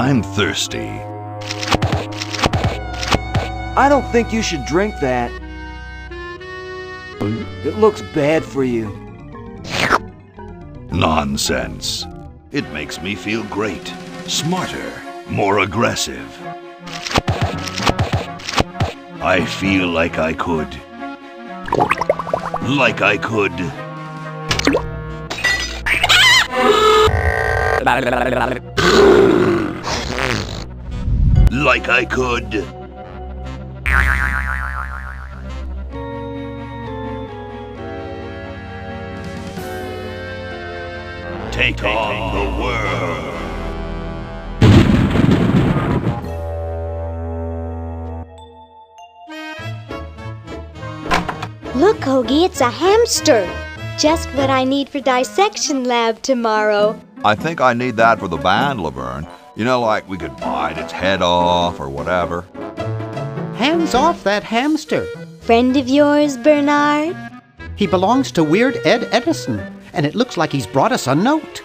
I'm thirsty. I don't think you should drink that. It looks bad for you. Nonsense. It makes me feel great. Smarter, more aggressive. I feel like I could. Like I could. Like I could. Take on the world. Look, Hoagie, it's a hamster. Just what I need for dissection lab tomorrow. I think I need that for the band, Laverne. You know, like we could bite its head off or whatever. Hands off that hamster. Friend of yours, Bernard? He belongs to Weird Ed Edison, and it looks like he's brought us a note.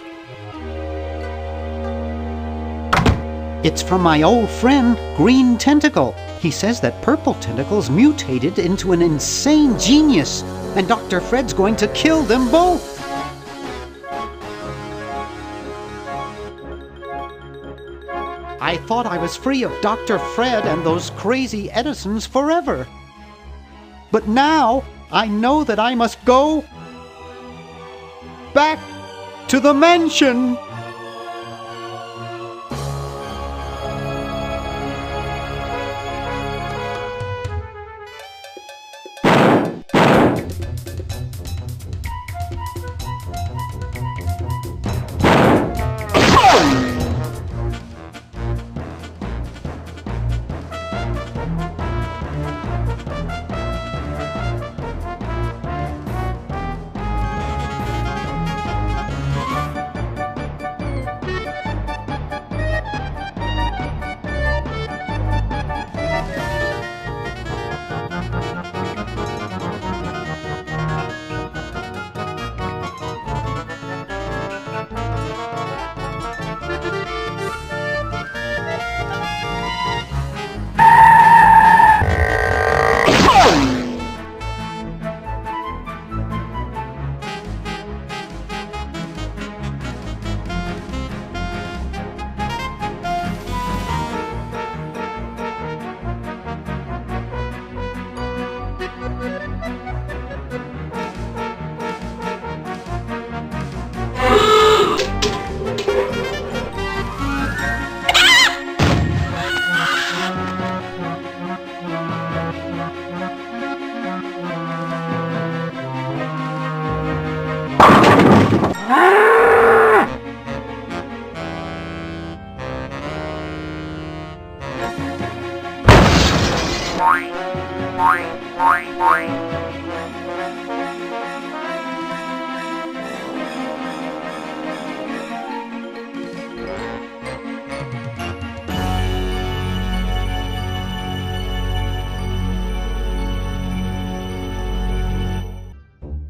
It's from my old friend, Green Tentacle. He says that Purple Tentacle's mutated into an insane genius, and Dr. Fred's going to kill them both. I thought I was free of Dr. Fred and those crazy Edisons forever. But now I know that I must go back to the mansion.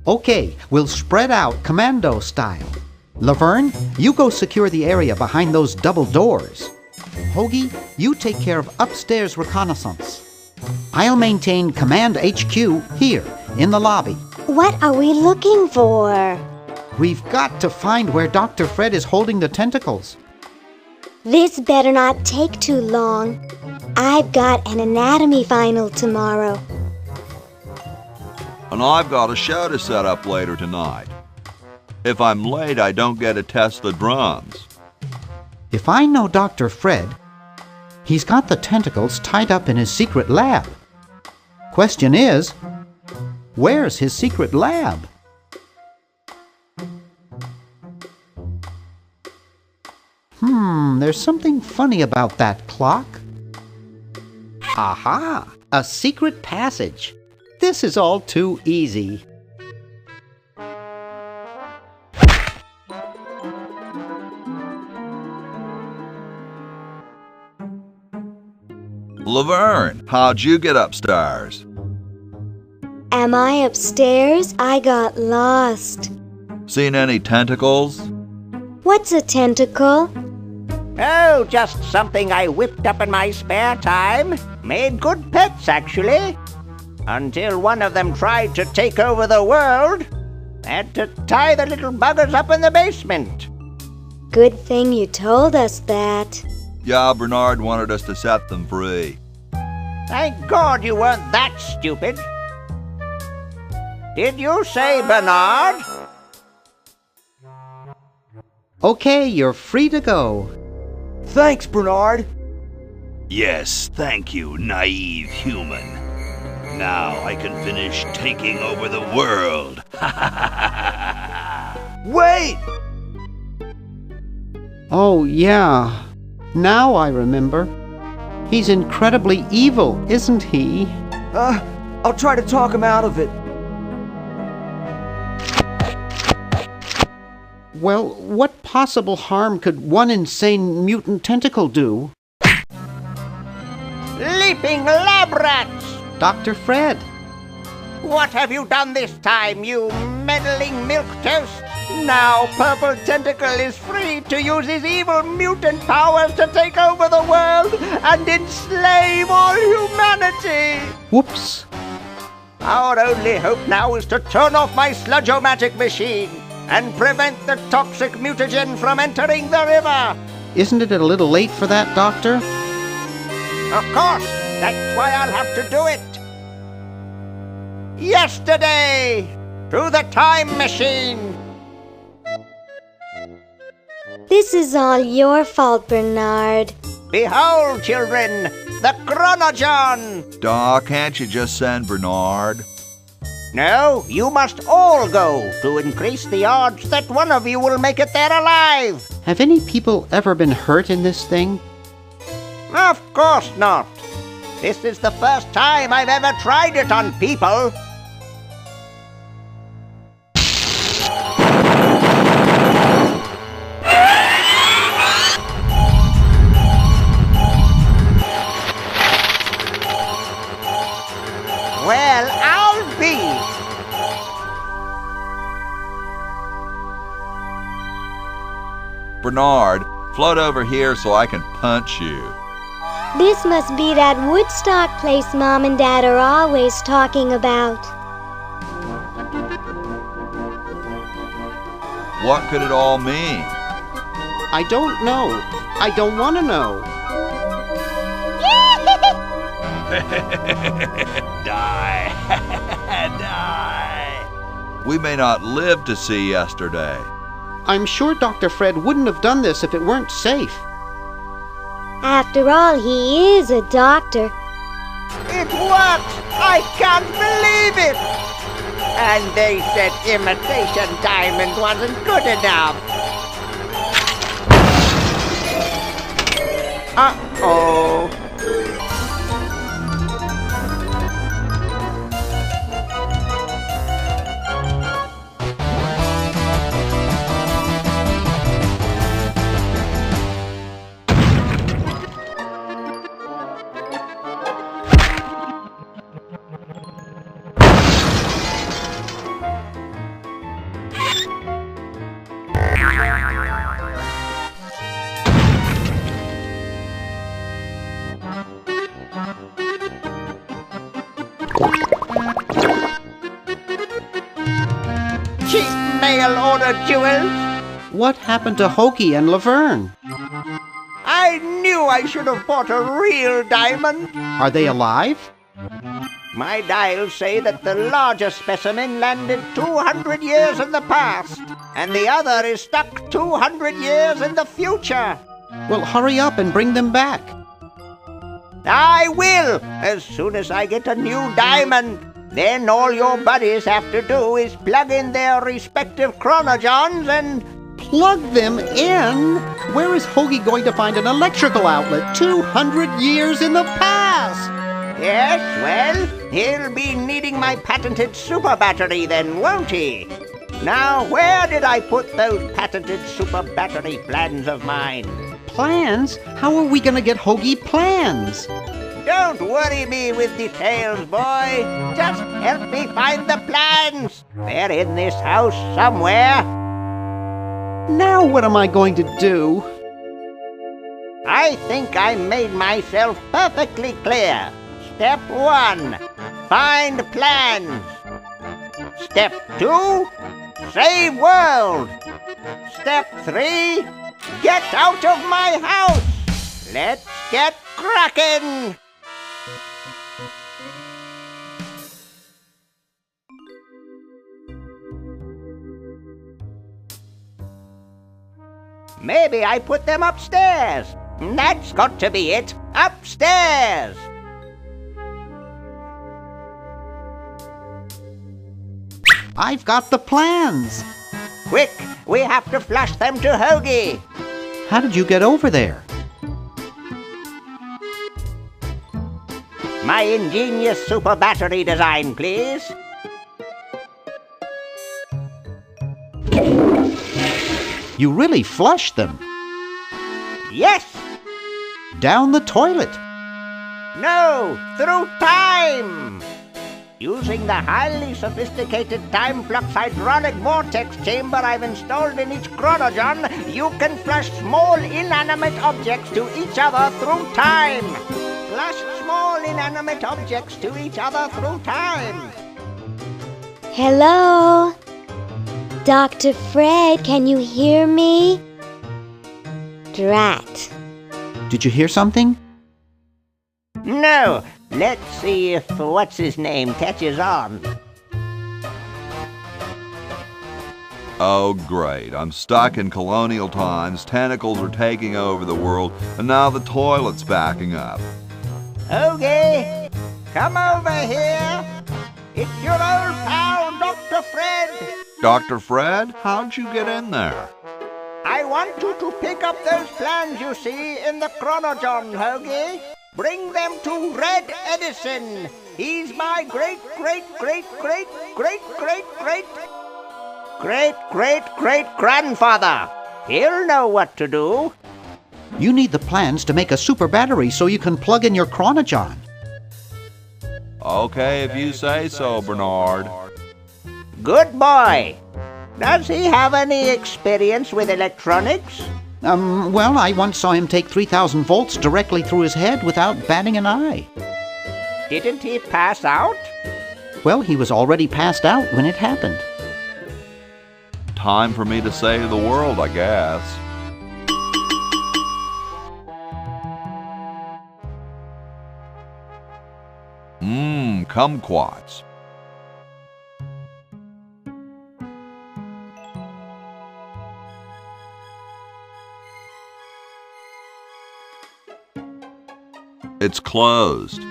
Okay, we'll spread out commando style. Laverne, you go secure the area behind those double doors. Hoagie, you take care of upstairs reconnaissance. I'll maintain Command HQ here, in the lobby. What are we looking for? We've got to find where Dr. Fred is holding the tentacles. This better not take too long. I've got an anatomy final tomorrow. And I've got a show to set up later tonight. If I'm late, I don't get to test the drums. If I know Dr. Fred, he's got the tentacles tied up in his secret lab. Question is, where's his secret lab? There's something funny about that clock. Aha! A secret passage. This is all too easy. Laverne, how'd you get upstairs? Am I upstairs? I got lost. Seen any tentacles? What's a tentacle? Oh, just something I whipped up in my spare time. Made good pets, actually. Until one of them tried to take over the world. Had to tie the little buggers up in the basement. Good thing you told us that. Yeah, Bernard wanted us to set them free. Thank God you weren't that stupid. Did you say Bernard? Okay, you're free to go. Thanks, Bernard. Yes, thank you, naive human. Now I can finish taking over the world. Wait! Oh, yeah. Now I remember. He's incredibly evil, isn't he? I'll try to talk him out of it. Well, what possible harm could one insane mutant tentacle do? Leaping lab rats! Dr. Fred. What have you done this time, you meddling milquetoast? Now Purple Tentacle is free to use his evil mutant powers to take over the world and enslave all humanity! Whoops. Our only hope now is to turn off my sludge-o-matic machine and prevent the toxic mutagen from entering the river. Isn't it a little late for that, Doctor? Of course, that's why I'll have to do it. Yesterday, through the time machine. This is all your fault, Bernard. Behold, children, the Chronogon! Doc, can't you just send Bernard? No, you must all go to increase the odds that one of you will make it there alive. Have any people ever been hurt in this thing? Of course not. This is the first time I've ever tried it on people. Well, I'll be. Bernard, float over here so I can punch you. This must be that Woodstock place Mom and Dad are always talking about. What could it all mean? I don't know. I don't want to know. Die. Die. We may not live to see yesterday. I'm sure Dr. Fred wouldn't have done this if it weren't safe. After all, he is a doctor. It worked! I can't believe it! And they said imitation diamond wasn't good enough. Uh-oh. Cheap mail-order jewels. What happened to Hoagie and Laverne? I knew I should have bought a real diamond. Are they alive? My dials say that the larger specimen landed 200 years in the past, and the other is stuck 200 years in the future. Well, hurry up and bring them back. I will, as soon as I get a new diamond. Then all your buddies have to do is plug in their respective chronogons and... Plug them in? Where is Hoagie going to find an electrical outlet 200 years in the past? Yes, well, he'll be needing my patented super battery then, won't he? Now, where did I put those patented super battery plans of mine? Plans? How are we going to get Hoagie plans? Don't worry me with details, boy. Just help me find the plans. They're in this house somewhere. Now what am I going to do? I think I made myself perfectly clear. Step 1, find plans. Step 2, save world. Step 3, get out of my house. Let's get cracking. Maybe I put them upstairs. That's got to be it. Upstairs. I've got the plans. Quick, we have to flush them to Hoagie. How did you get over there? My ingenious super battery design, please. You really flushed them. Yes. Down the toilet. No, through time. Using the highly sophisticated time flux hydraulic vortex chamber I've installed in each chronogon, you can flush small inanimate objects to each other through time. Flush small inanimate objects to each other through time. Hello? Dr. Fred, can you hear me? Drat. Did you hear something? No. Let's see if what's-his-name catches on. Oh, great. I'm stuck in colonial times, tentacles are taking over the world, and now the toilet's backing up. Hoagie, come over here. It's your old pal, Dr. Fred. Dr. Fred, how'd you get in there? I want you to pick up those plans you see in the chronogon, Hoagie. Bring them to Red Edison. He's my great-great-great-great-great-great-great-great-grandfather. He'll know what to do. You need the plans to make a super battery so you can plug in your chronogon. Okay, if you say so, Bernard. Good boy. Does he have any experience with electronics? Well, I once saw him take 3,000 volts directly through his head without batting an eye. Didn't he pass out? Well, he was already passed out when it happened. Time for me to save the world, I guess. Kumquats. It's closed.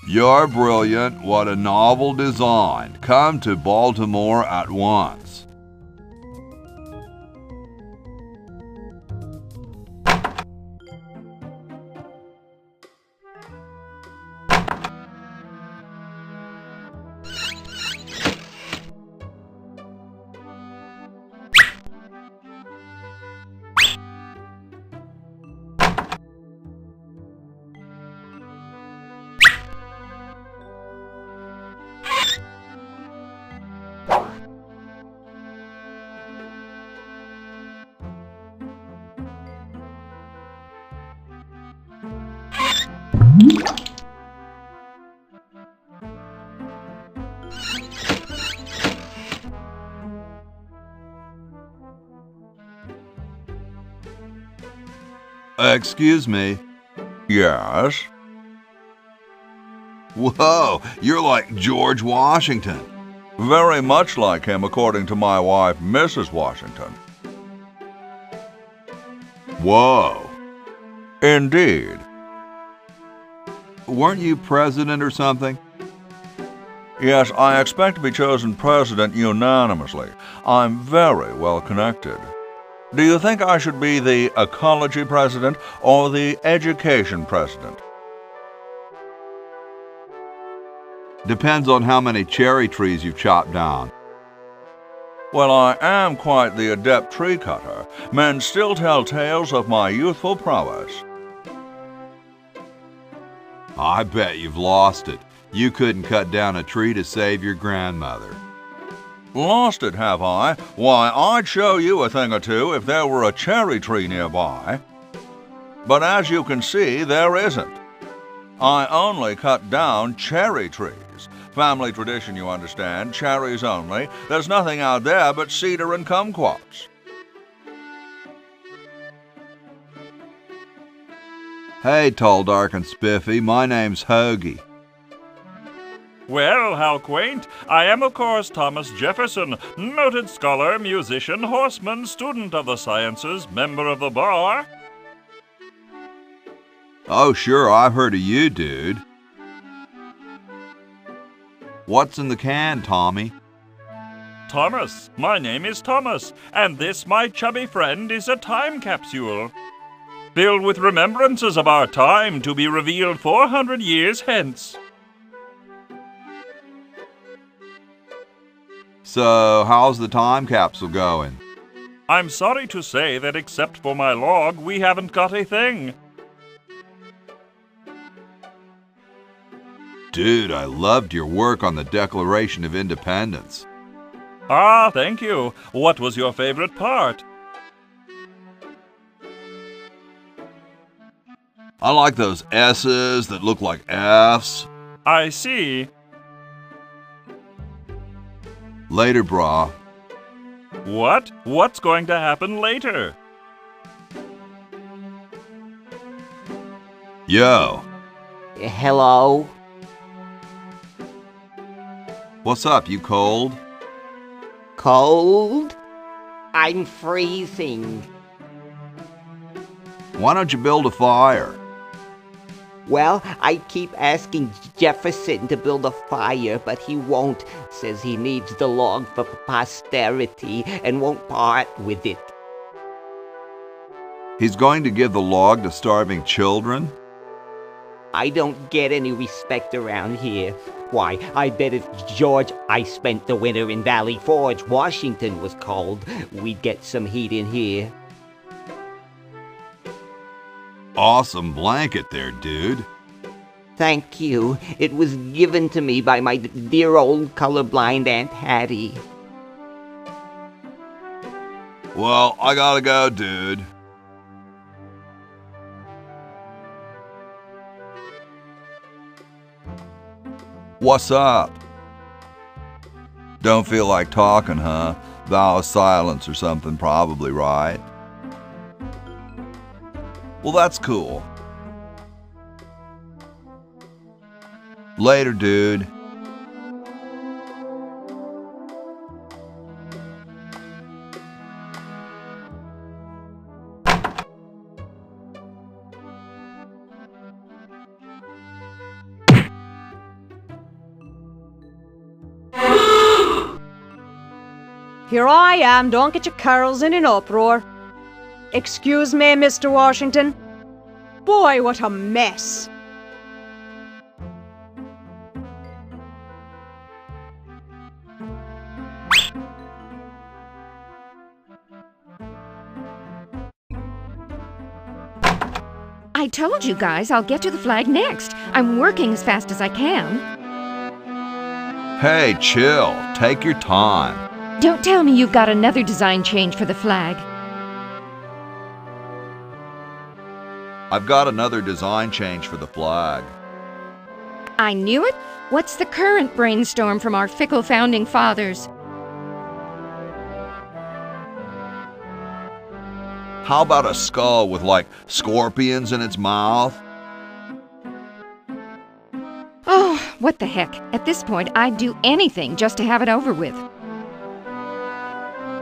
You're brilliant. What a novel design. Come to Baltimore at once. Excuse me. Yes? Whoa, you're like George Washington. Very much like him, according to my wife, Mrs. Washington. Whoa. Indeed. Weren't you president or something? Yes, I expect to be chosen president unanimously. I'm very well connected. Do you think I should be the ecology president or the education president? Depends on how many cherry trees you've chopped down. Well, I am quite the adept tree cutter. Men still tell tales of my youthful prowess. I bet you've lost it. You couldn't cut down a tree to save your grandmother. Lost it, have I? Why, I'd show you a thing or two if there were a cherry tree nearby. But as you can see, there isn't. I only cut down cherry trees. Family tradition, you understand, cherries only. There's nothing out there but cedar and kumquats. Hey, tall, dark, and spiffy, my name's Hoagie. Well, how quaint. I am, of course, Thomas Jefferson, noted scholar, musician, horseman, student of the sciences, member of the bar. Oh, sure, I've heard of you, dude. What's in the can, Tommy? Thomas. My name is Thomas, and this, my chubby friend, is a time capsule, filled with remembrances of our time to be revealed 400 years hence. So, how's the time capsule going? I'm sorry to say that except for my log, we haven't got a thing. Dude, I loved your work on the Declaration of Independence. Ah, thank you. What was your favorite part? I like those S's that look like F's. I see. Later, brah. What? What's going to happen later? Yo. Hello? What's up, you cold? Cold? I'm freezing. Why don't you build a fire? Well, I keep asking Jefferson to build a fire, but he won't. Says he needs the log for posterity and won't part with it. He's going to give the log to starving children? I don't get any respect around here. Why, I bet if George I spent the winter in Valley Forge, Washington was cold, we'd get some heat in here. Awesome blanket there, dude. Thank you. It was given to me by my dear old colorblind Aunt Hattie. Well, I gotta go, dude. What's up? Don't feel like talking, huh? Vow of silence or something, probably, right? Well, that's cool. Later, dude. Here I am, don't get your carols in an uproar. Excuse me, Mr. Washington. Boy, what a mess. I told you guys I'll get to the flag next. I'm working as fast as I can. Hey, chill. Take your time. Don't tell me you've got another design change for the flag. I've got another design change for the flag. I knew it. What's the current brainstorm from our fickle founding fathers? How about a skull with, like, scorpions in its mouth? Oh, what the heck. At this point, I'd do anything just to have it over with.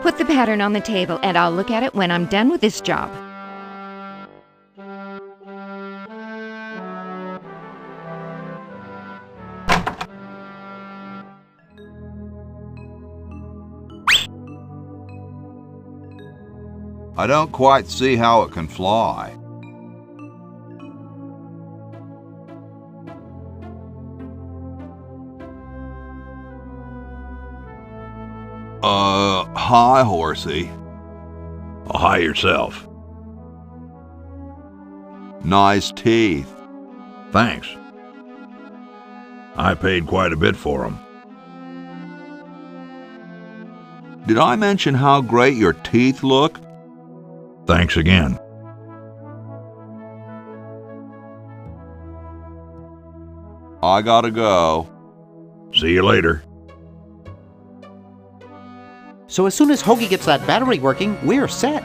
Put the pattern on the table and I'll look at it when I'm done with this job. I don't quite see how it can fly. Hi, horsey. Hi yourself. Nice teeth. Thanks. I paid quite a bit for them. Did I mention how great your teeth look? Thanks again. I gotta go. See you later. So as soon as Hoagie gets that battery working, we're set.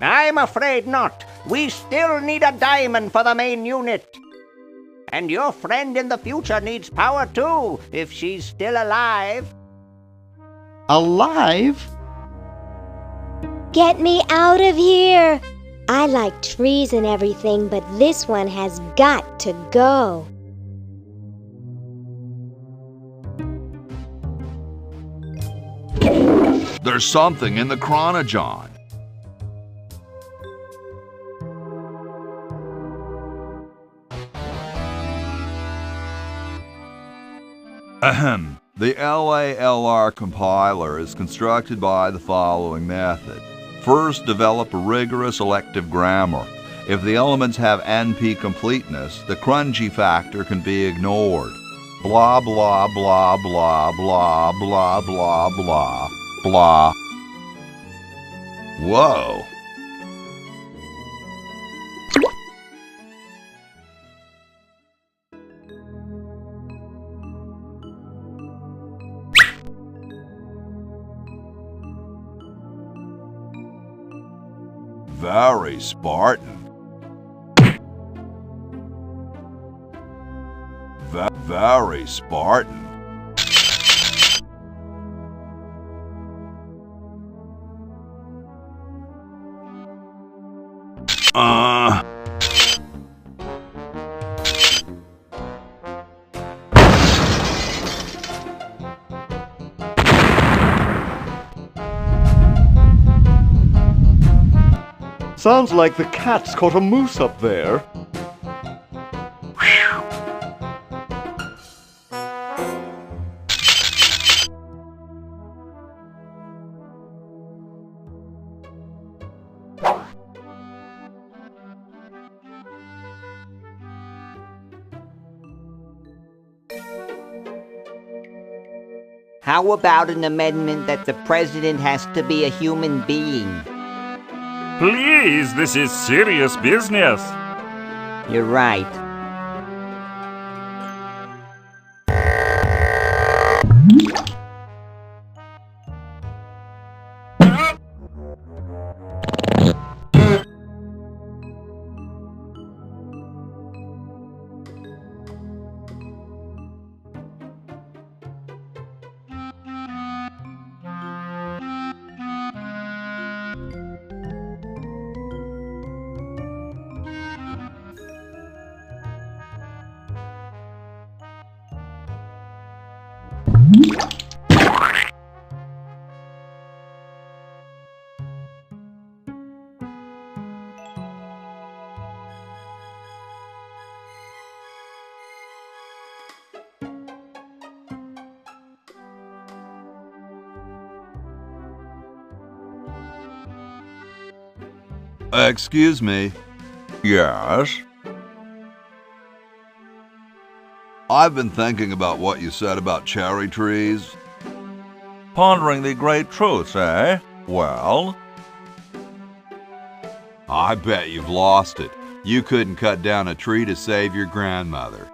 I'm afraid not. We still need a diamond for the main unit. And your friend in the future needs power too, if she's still alive. Alive? Get me out of here! I like trees and everything, but this one has got to go. There's something in the chronogon. Ahem. The LALR compiler is constructed by the following method. First, develop a rigorous elective grammar. If the elements have NP completeness, the crunchy factor can be ignored. Blah, blah, blah, blah, blah, blah, blah, blah, blah. Whoa! Very Spartan. Very Spartan. Sounds like the cat's caught a moose up there. How about an amendment that the president has to be a human being? Please, this is serious business. You're right. Excuse me. Yes? I've been thinking about what you said about cherry trees. Pondering the great truths, eh? Well? I bet you've lost it. You couldn't cut down a tree to save your grandmother.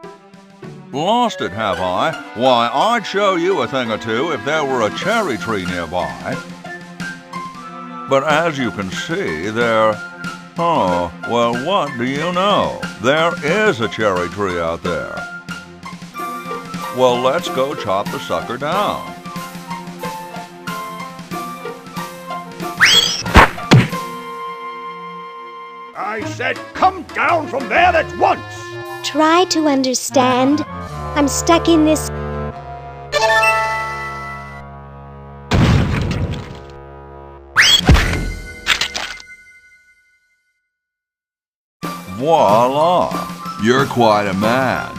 Lost it, have I? Why, I'd show you a thing or two if there were a cherry tree nearby. But as you can see, oh, well, what do you know? There is a cherry tree out there. Well, let's go chop the sucker down. I said come down from there at once! Try to understand. I'm stuck in this. Voila! You're quite a man.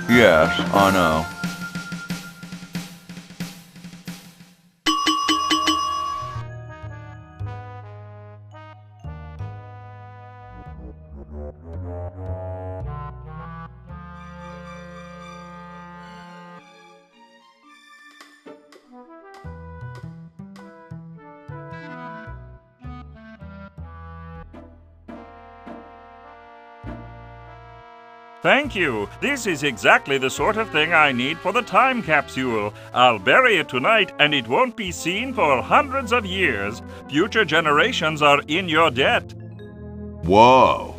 Yes, I know. Thank you. This is exactly the sort of thing I need for the time capsule. I'll bury it tonight, and it won't be seen for hundreds of years. Future generations are in your debt. Whoa.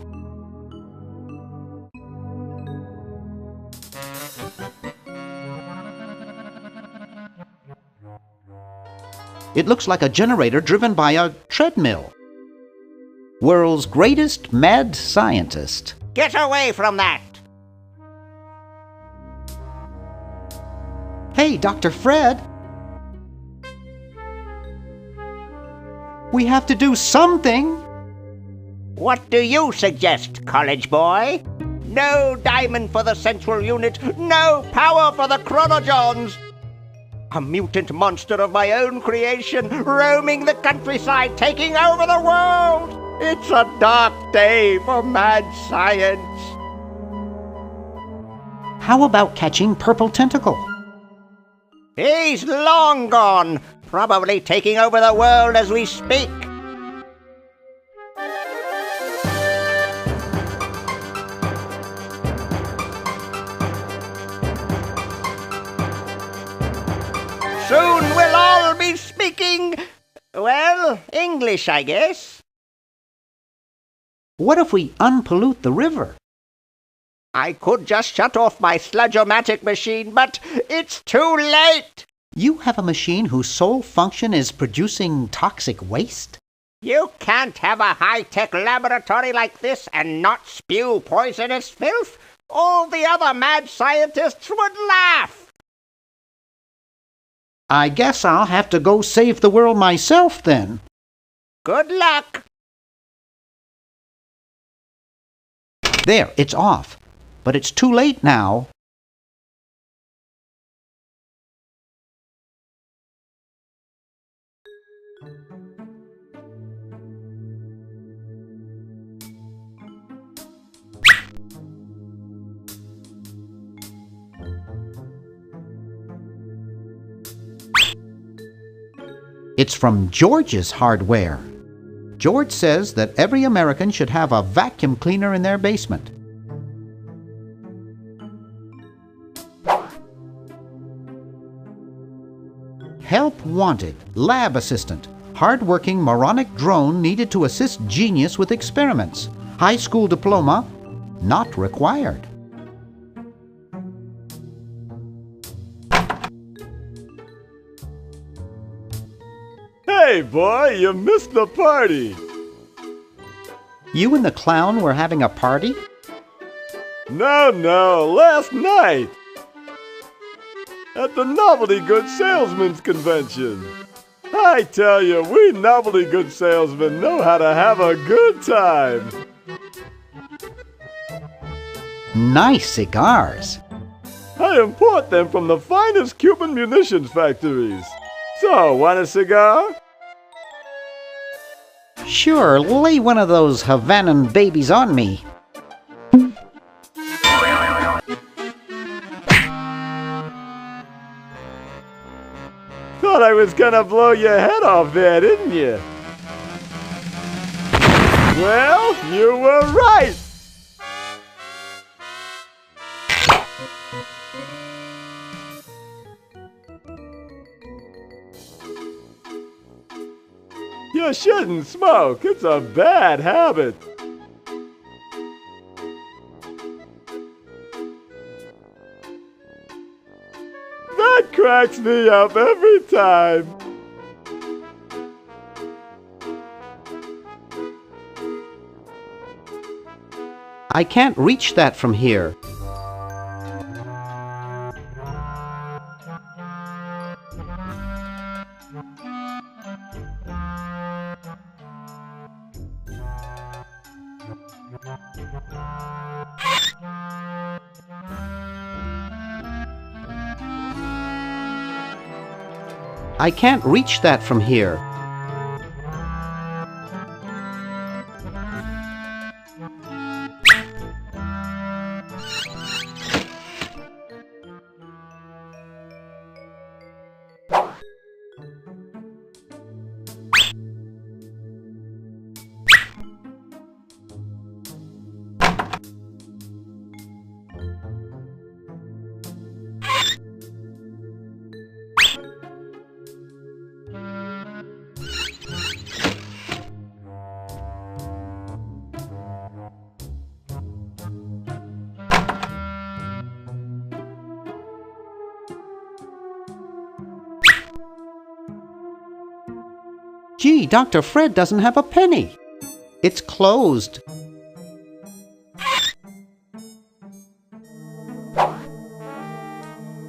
It looks like a generator driven by a treadmill. World's greatest mad scientist. Get away from that! Hey, Dr. Fred. We have to do something. What do you suggest, college boy? No diamond for the central unit, no power for the chronojons. A mutant monster of my own creation, roaming the countryside, taking over the world. It's a dark day for mad science. How about catching Purple Tentacle? He's long gone, probably taking over the world as we speak. Soon we'll all be speaking, well, English, I guess. What if we unpollute the river? I could just shut off my sludge-o-matic machine, but it's too late. You have a machine whose sole function is producing toxic waste? You can't have a high-tech laboratory like this and not spew poisonous filth. All the other mad scientists would laugh. I guess I'll have to go save the world myself then. Good luck. There, it's off. But it's too late now. It's from George's hardware. George says that every American should have a vacuum cleaner in their basement. Help wanted. Lab assistant. Hard-working moronic drone needed to assist genius with experiments. High school diploma not required. Hey, boy, you missed the party. You and the clown were having a party? No, last night. At the Novelty Good Salesmen's Convention. I tell you, we novelty good salesmen know how to have a good time. Nice cigars. I import them from the finest Cuban munitions factories. So, want a cigar? Sure, lay one of those Havanan babies on me. Thought I was gonna blow your head off there, didn't you? Well, you were right! You shouldn't smoke. It's a bad habit. That cracks me up every time. I can't reach that from here. I can't reach that from here. Gee, Dr. Fred doesn't have a penny. It's closed.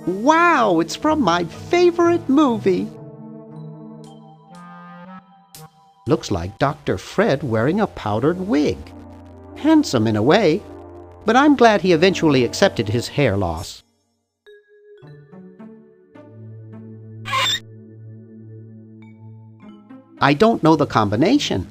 Wow, it's from my favorite movie. Looks like Dr. Fred wearing a powdered wig. Handsome in a way, but I'm glad he eventually accepted his hair loss. I don't know the combination.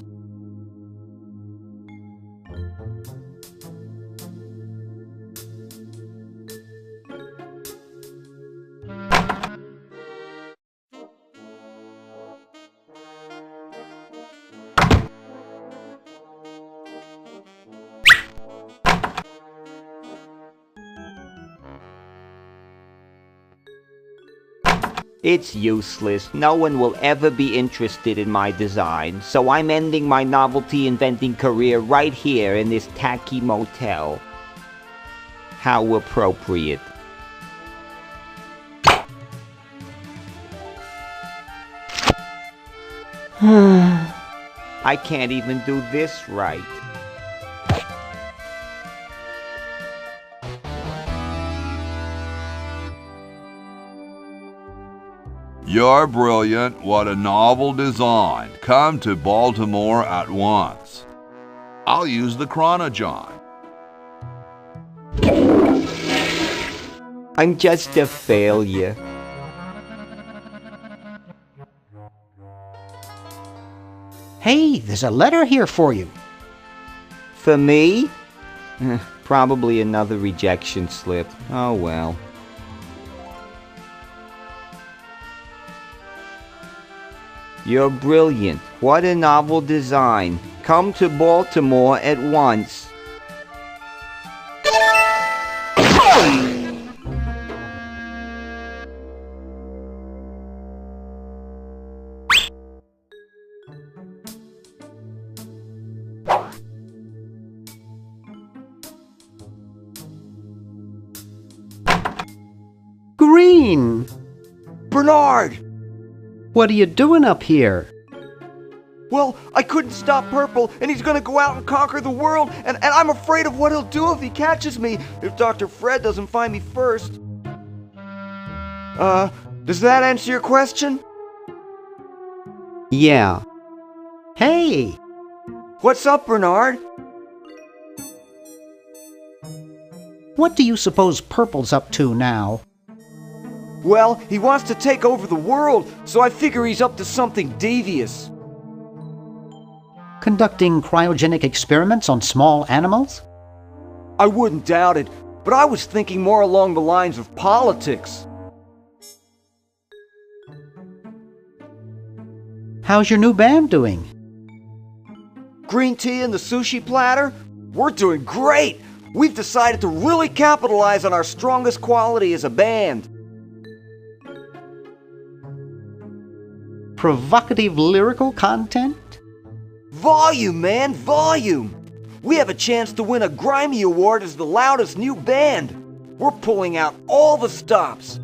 It's useless. No one will ever be interested in my design, so I'm ending my novelty inventing career right here in this tacky motel. How appropriate. I can't even do this right. You're brilliant. What a novel design. Come to Baltimore at once. I'll use the Chronojon. I'm just a failure. Hey, there's a letter here for you. For me? Probably another rejection slip. Oh well. You're brilliant. What a novel design. Come to Baltimore at once. Green! Bernard! What are you doing up here? Well, I couldn't stop Purple, and he's gonna go out and conquer the world, and I'm afraid of what he'll do if he catches me, if Dr. Fred doesn't find me first. Does that answer your question? Yeah. Hey! What's up, Bernard? What do you suppose Purple's up to now? Well, he wants to take over the world, so I figure he's up to something devious. Conducting cryogenic experiments on small animals? I wouldn't doubt it, but I was thinking more along the lines of politics. How's your new band doing? Green tea and the sushi platter? We're doing great! We've decided to really capitalize on our strongest quality as a band. Provocative lyrical content? Volume, man, volume! We have a chance to win a Grimy Award as the loudest new band. We're pulling out all the stops.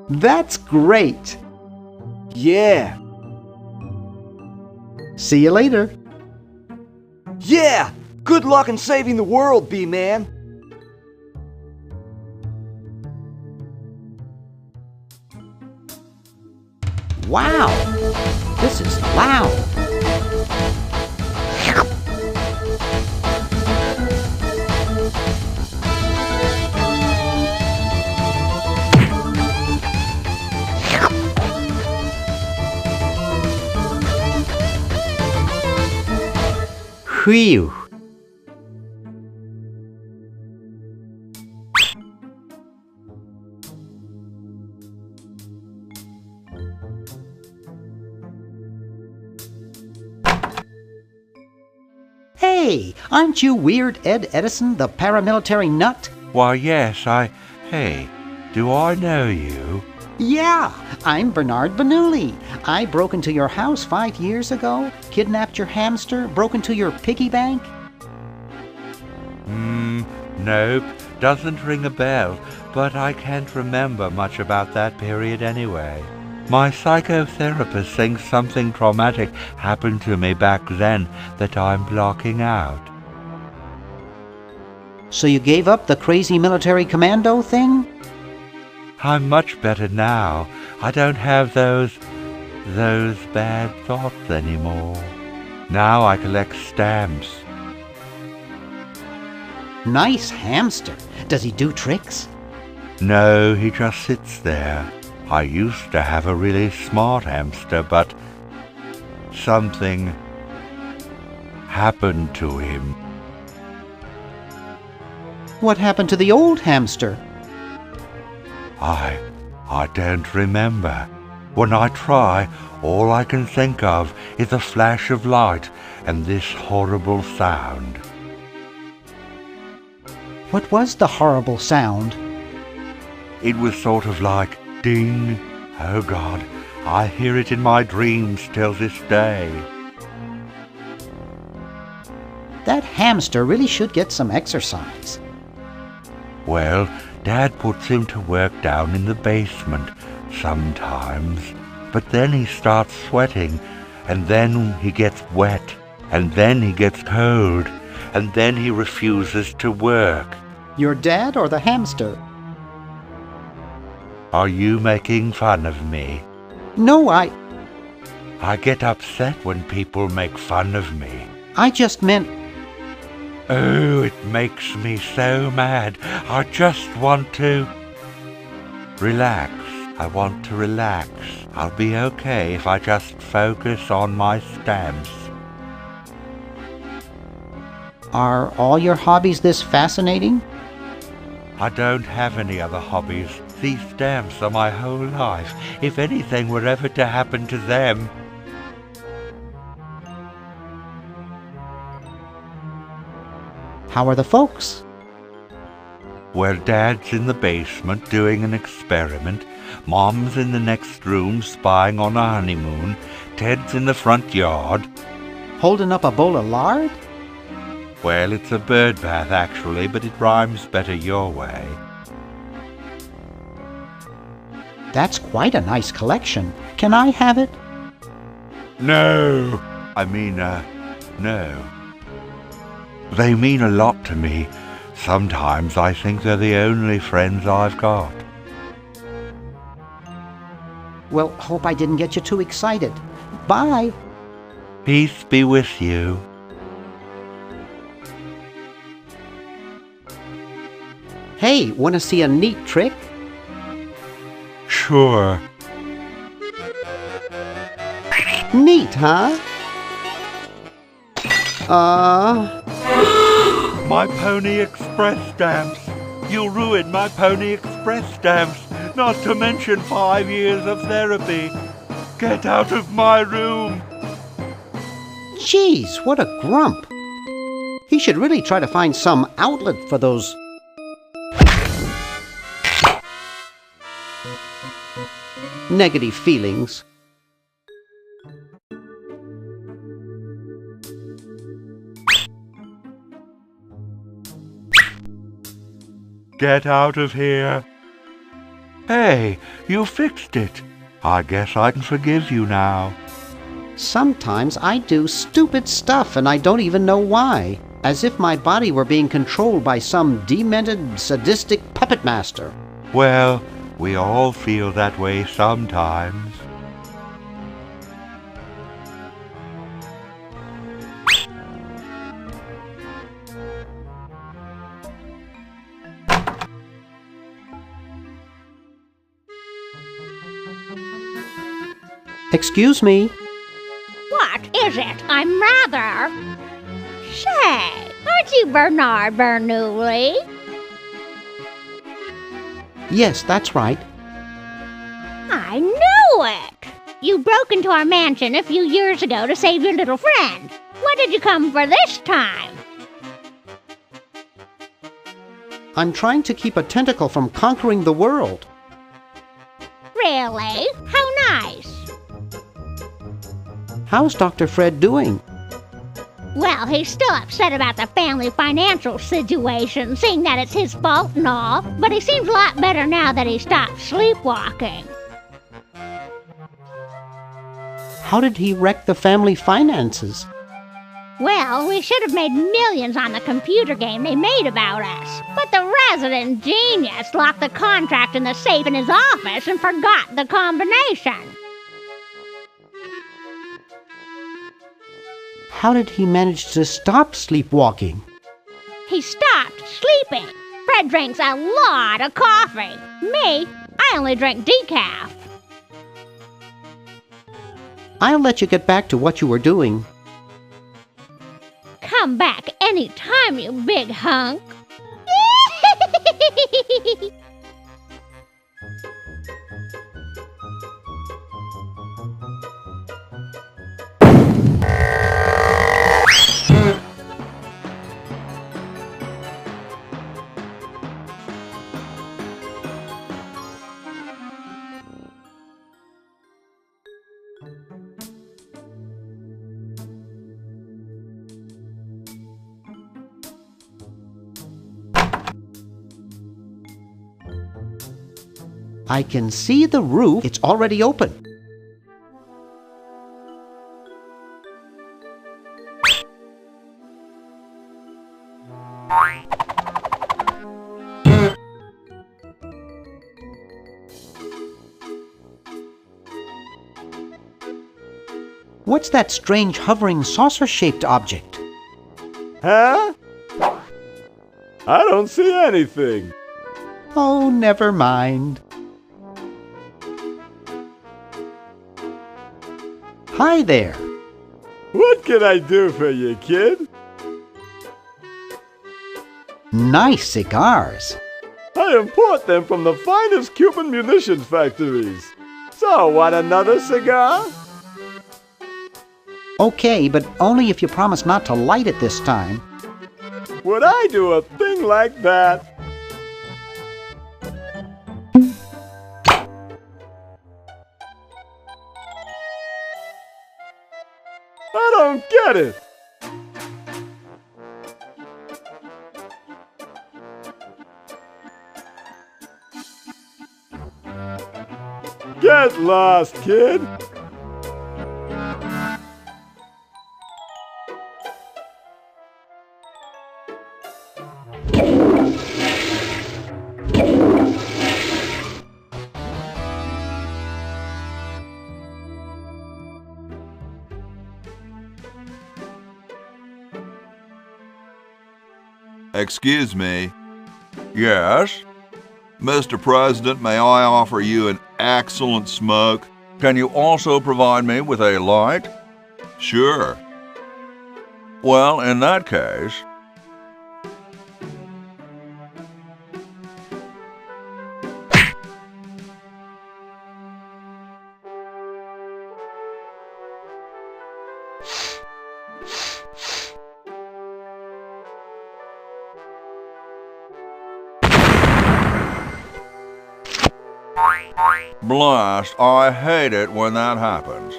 That's great! Yeah. See you later. Yeah! Good luck in saving the world, B-Man. Wow! This is loud! Whew! Hey, aren't you Weird Ed Edison, the paramilitary nut? Why, yes, Hey, do I know you? Yeah, I'm Bernard Bernoulli. I broke into your house 5 years ago, kidnapped your hamster, broke into your piggy bank. Nope, doesn't ring a bell, but I can't remember much about that period anyway. My psychotherapist thinks something traumatic happened to me back then that I'm blocking out. So you gave up the crazy military commando thing? I'm much better now. I don't have those bad thoughts anymore. Now I collect stamps. Nice hamster. Does he do tricks? No, he just sits there. I used to have a really smart hamster, but something happened to him. What happened to the old hamster? I don't remember. When I try, all I can think of is a flash of light and this horrible sound. What was the horrible sound? It was sort of like ding. Oh God, I hear it in my dreams till this day. That hamster really should get some exercise. Well, Dad puts him to work down in the basement sometimes, but then he starts sweating, and then he gets wet, and then he gets cold, and then he refuses to work. Your dad or the hamster? Are you making fun of me? No, I get upset when people make fun of me. I just meant... Oh, it makes me so mad. I just want to relax. I want to relax. I'll be okay if I just focus on my stamps. Are all your hobbies this fascinating? I don't have any other hobbies. These stamps are my whole life. If anything were ever to happen to them... How are the folks? Well, Dad's in the basement doing an experiment. Mom's in the next room spying on a honeymoon. Ted's in the front yard. Holding up a bowl of lard? Well, it's a bird bath, actually, but it rhymes better your way. That's quite a nice collection. Can I have it? No. No. They mean a lot to me. Sometimes I think they're the only friends I've got. Well, hope I didn't get you too excited. Bye. Peace be with you. Hey, want to see a neat trick? Sure. Neat, huh? My Pony Express stamps. You'll ruin my Pony Express stamps, not to mention 5 years of therapy. Get out of my room. Jeez, what a grump. He should really try to find some outlet for those... negative feelings. Get out of here. Hey, you fixed it. I guess I can forgive you now. Sometimes I do stupid stuff and I don't even know why. As if my body were being controlled by some demented, sadistic puppet master. Well, we all feel that way sometimes. Excuse me. What is it? I'm rather... Say, aren't you Bernard Bernoulli? Yes, that's right. I knew it! You broke into our mansion a few years ago to save your little friend. What did you come for this time? I'm trying to keep a tentacle from conquering the world. Really? How nice. How's Dr. Fred doing? Well, he's still upset about the family financial situation, seeing that it's his fault and all, but he seems a lot better now that he stopped sleepwalking. How did he wreck the family finances? Well, we should have made millions on the computer game they made about us. But the resident genius locked the contract in the safe in his office and forgot the combination. How did he manage to stop sleepwalking? He stopped sleeping. Fred drinks a lot of coffee. Me, I only drink decaf. I'll let you get back to what you were doing. Come back any time, you big hunk. I can see the roof. It's already open. What's that strange hovering saucer-shaped object? Huh? I don't see anything. Oh, never mind. Hi there. What can I do for you, kid? Nice cigars. I import them from the finest Cuban munitions factories. So, want another cigar? Okay, but only if you promise not to light it this time. Would I do a thing like that? I don't get it. Get lost, kid. Excuse me. Yes? Mr. President, may I offer you an excellent smoke? Can you also provide me with a light? Sure. Well, in that case... Blast, I hate it when that happens.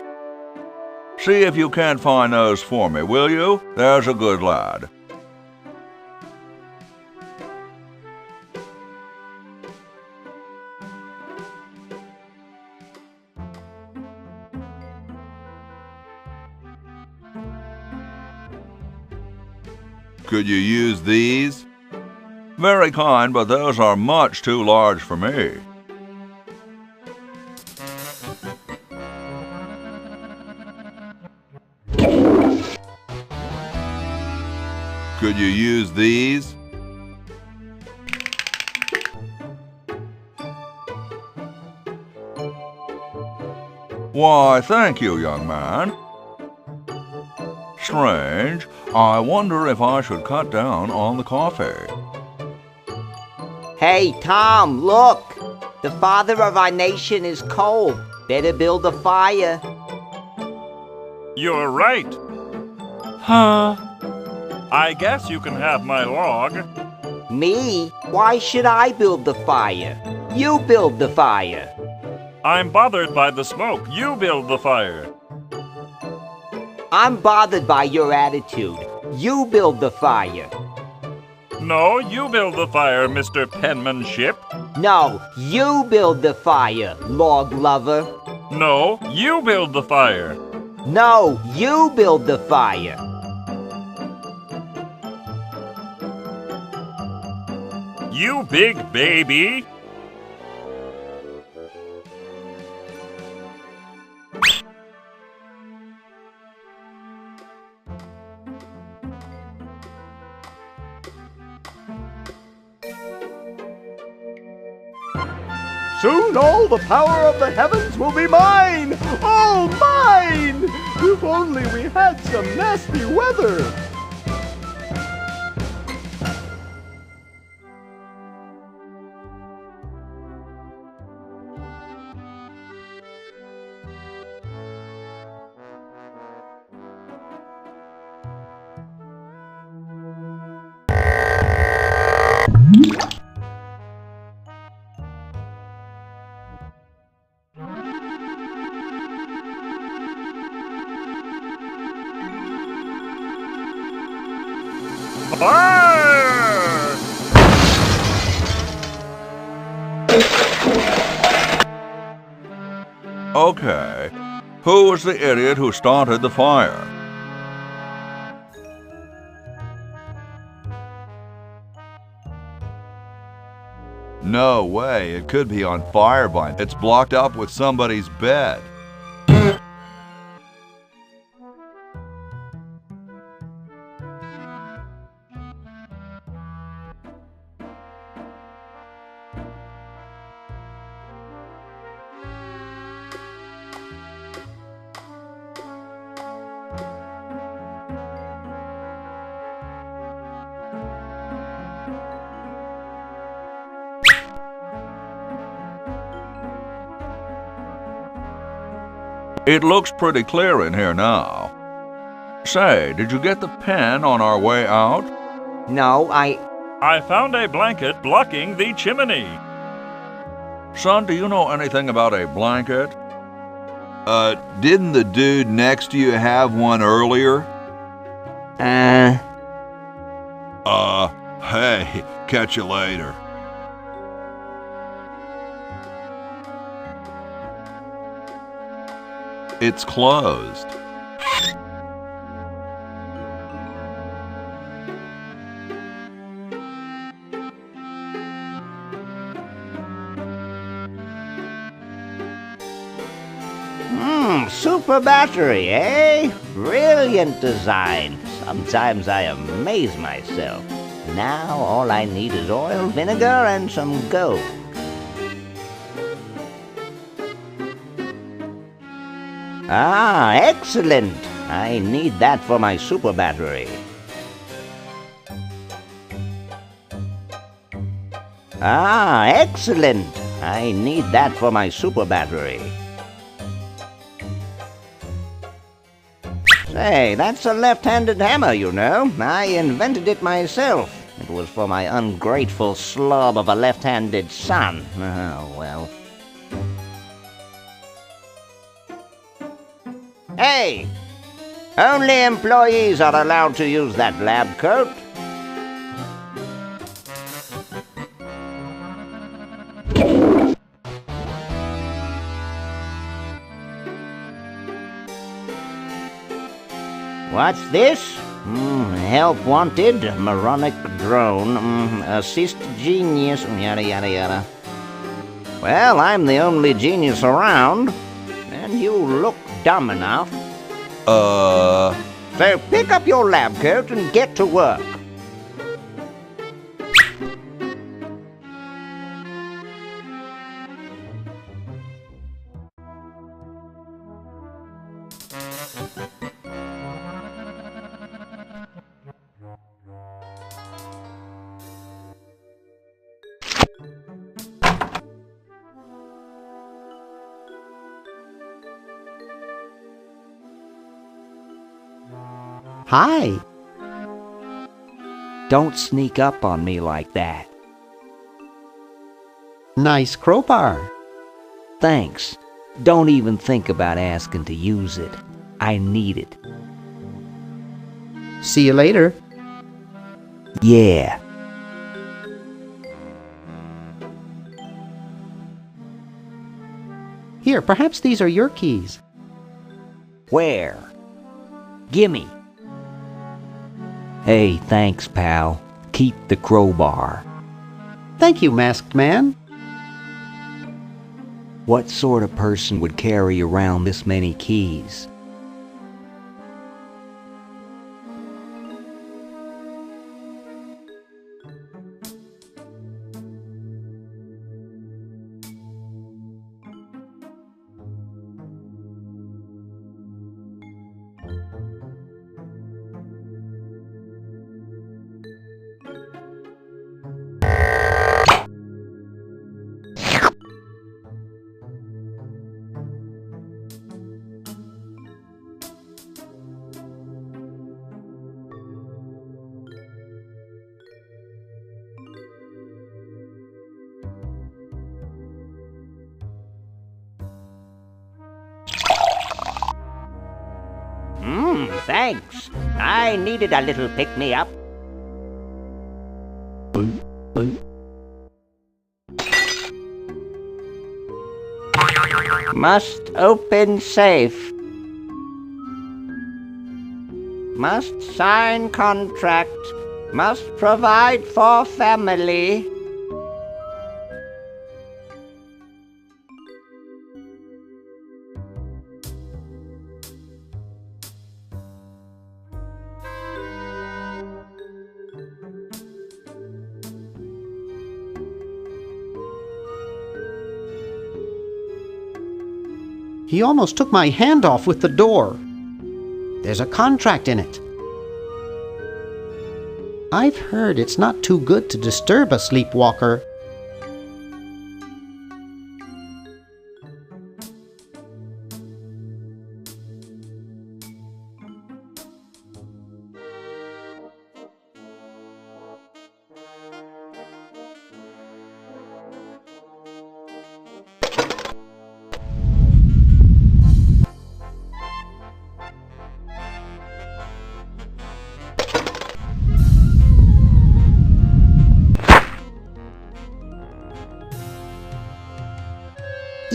See if you can't find those for me, will you? There's a good lad. Could you use these? Very kind, but those are much too large for me. Could you use these? Why, thank you, young man. Strange. I wonder if I should cut down on the coffee. Hey, Tom, look! The father of our nation is cold. Better build a fire. You're right. Huh? I guess you can have my log. Me? Why should I build the fire? You build the fire. I'm bothered by the smoke. You build the fire. I'm bothered by your attitude. You build the fire. No, you build the fire, Mr. Penmanship. No, you build the fire, log lover. No, you build the fire. No, you build the fire. You big baby! Soon all the power of the heavens will be mine! All mine! If only we had some nasty weather! Fire! Okay. Who was the idiot who started the fire? No way, it could be on fire by now. It's blocked up with somebody's bed. It looks pretty clear in here now. Say, did you get the pen on our way out? No, I found a blanket blocking the chimney. Son, do you know anything about a blanket? Didn't the dude next to you have one earlier? Hey, catch you later. It's closed. Super battery, eh? Brilliant design. Sometimes I amaze myself. Now all I need is oil, vinegar, and some gold. Ah, excellent. I need that for my super battery. Ah, excellent. I need that for my super battery. Say, that's a left-handed hammer, you know. I invented it myself. It was for my ungrateful slob of a left-handed son. Oh, well. Hey! Only employees are allowed to use that lab coat. What's this? Help wanted, moronic drone, assist genius, yada yada yada. Well, I'm the only genius around, and you look dumb enough. So pick up your lab coat and get to work. Hi. Don't sneak up on me like that. Nice crowbar. Thanks. Don't even think about asking to use it. I need it. See you later. Yeah. Here, perhaps these are your keys. Where? Gimme. Hey, thanks, pal. Keep the crowbar. Thank you, Masked Man. What sort of person would carry around this many keys? Thanks. I needed a little pick-me-up. Must open safe. Must sign contract. Must provide for family. He almost took my hand off with the door. There's a contract in it. I've heard it's not too good to disturb a sleepwalker.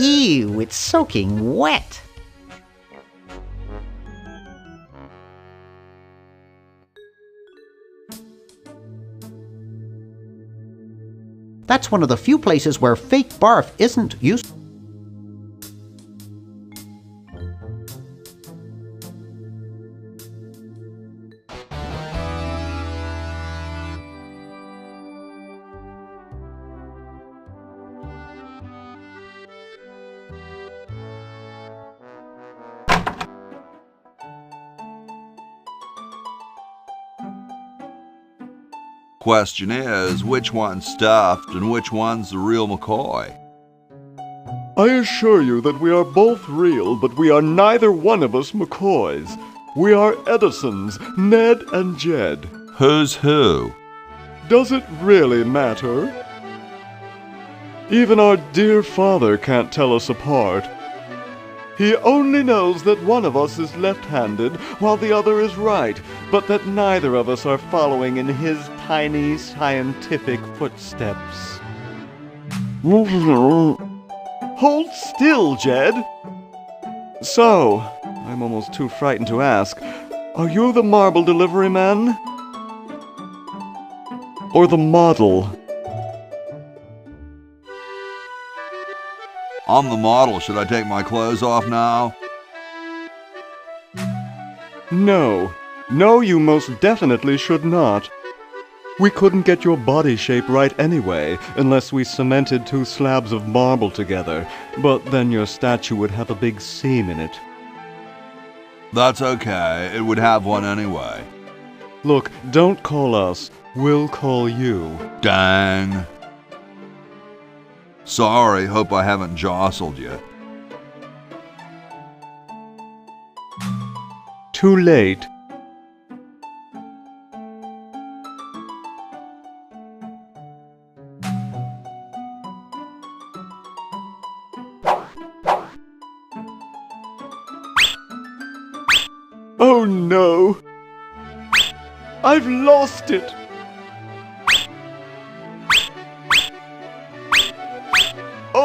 Ew, it's soaking wet. That's one of the few places where fake barf isn't used. Question is, which one's stuffed and which one's the real McCoy? I assure you that we are both real, but we are neither one of us McCoys. We are Edisons, Ned and Jed. Who's who? Does it really matter? Even our dear father can't tell us apart. He only knows that one of us is left-handed while the other is right, but that neither of us are following in his tiny scientific footsteps. Hold still, Jed! So, I'm almost too frightened to ask, are you the marble delivery man? Or the model? I'm the model. Should I take my clothes off now? No. No, you most definitely should not. We couldn't get your body shape right anyway, unless we cemented 2 slabs of marble together, but then your statue would have a big seam in it. That's okay. It would have one anyway. Look, don't call us. We'll call you. Dang. Sorry, hope I haven't jostled you. Too late. Oh no! I've lost it!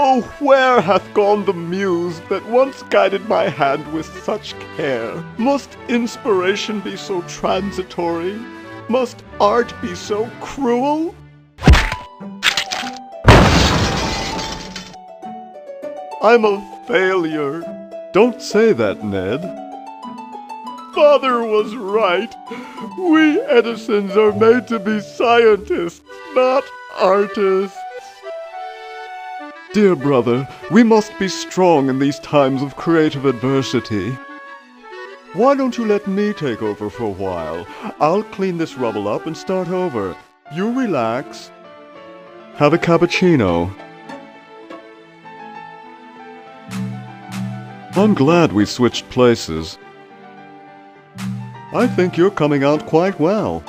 Oh, where hath gone the muse that once guided my hand with such care? Must inspiration be so transitory? Must art be so cruel? I'm a failure. Don't say that, Ned. Father was right. We Edisons are made to be scientists, not artists. Dear brother, we must be strong in these times of creative adversity. Why don't you let me take over for a while? I'll clean this rubble up and start over. You relax. Have a cappuccino. I'm glad we switched places. I think you're coming out quite well.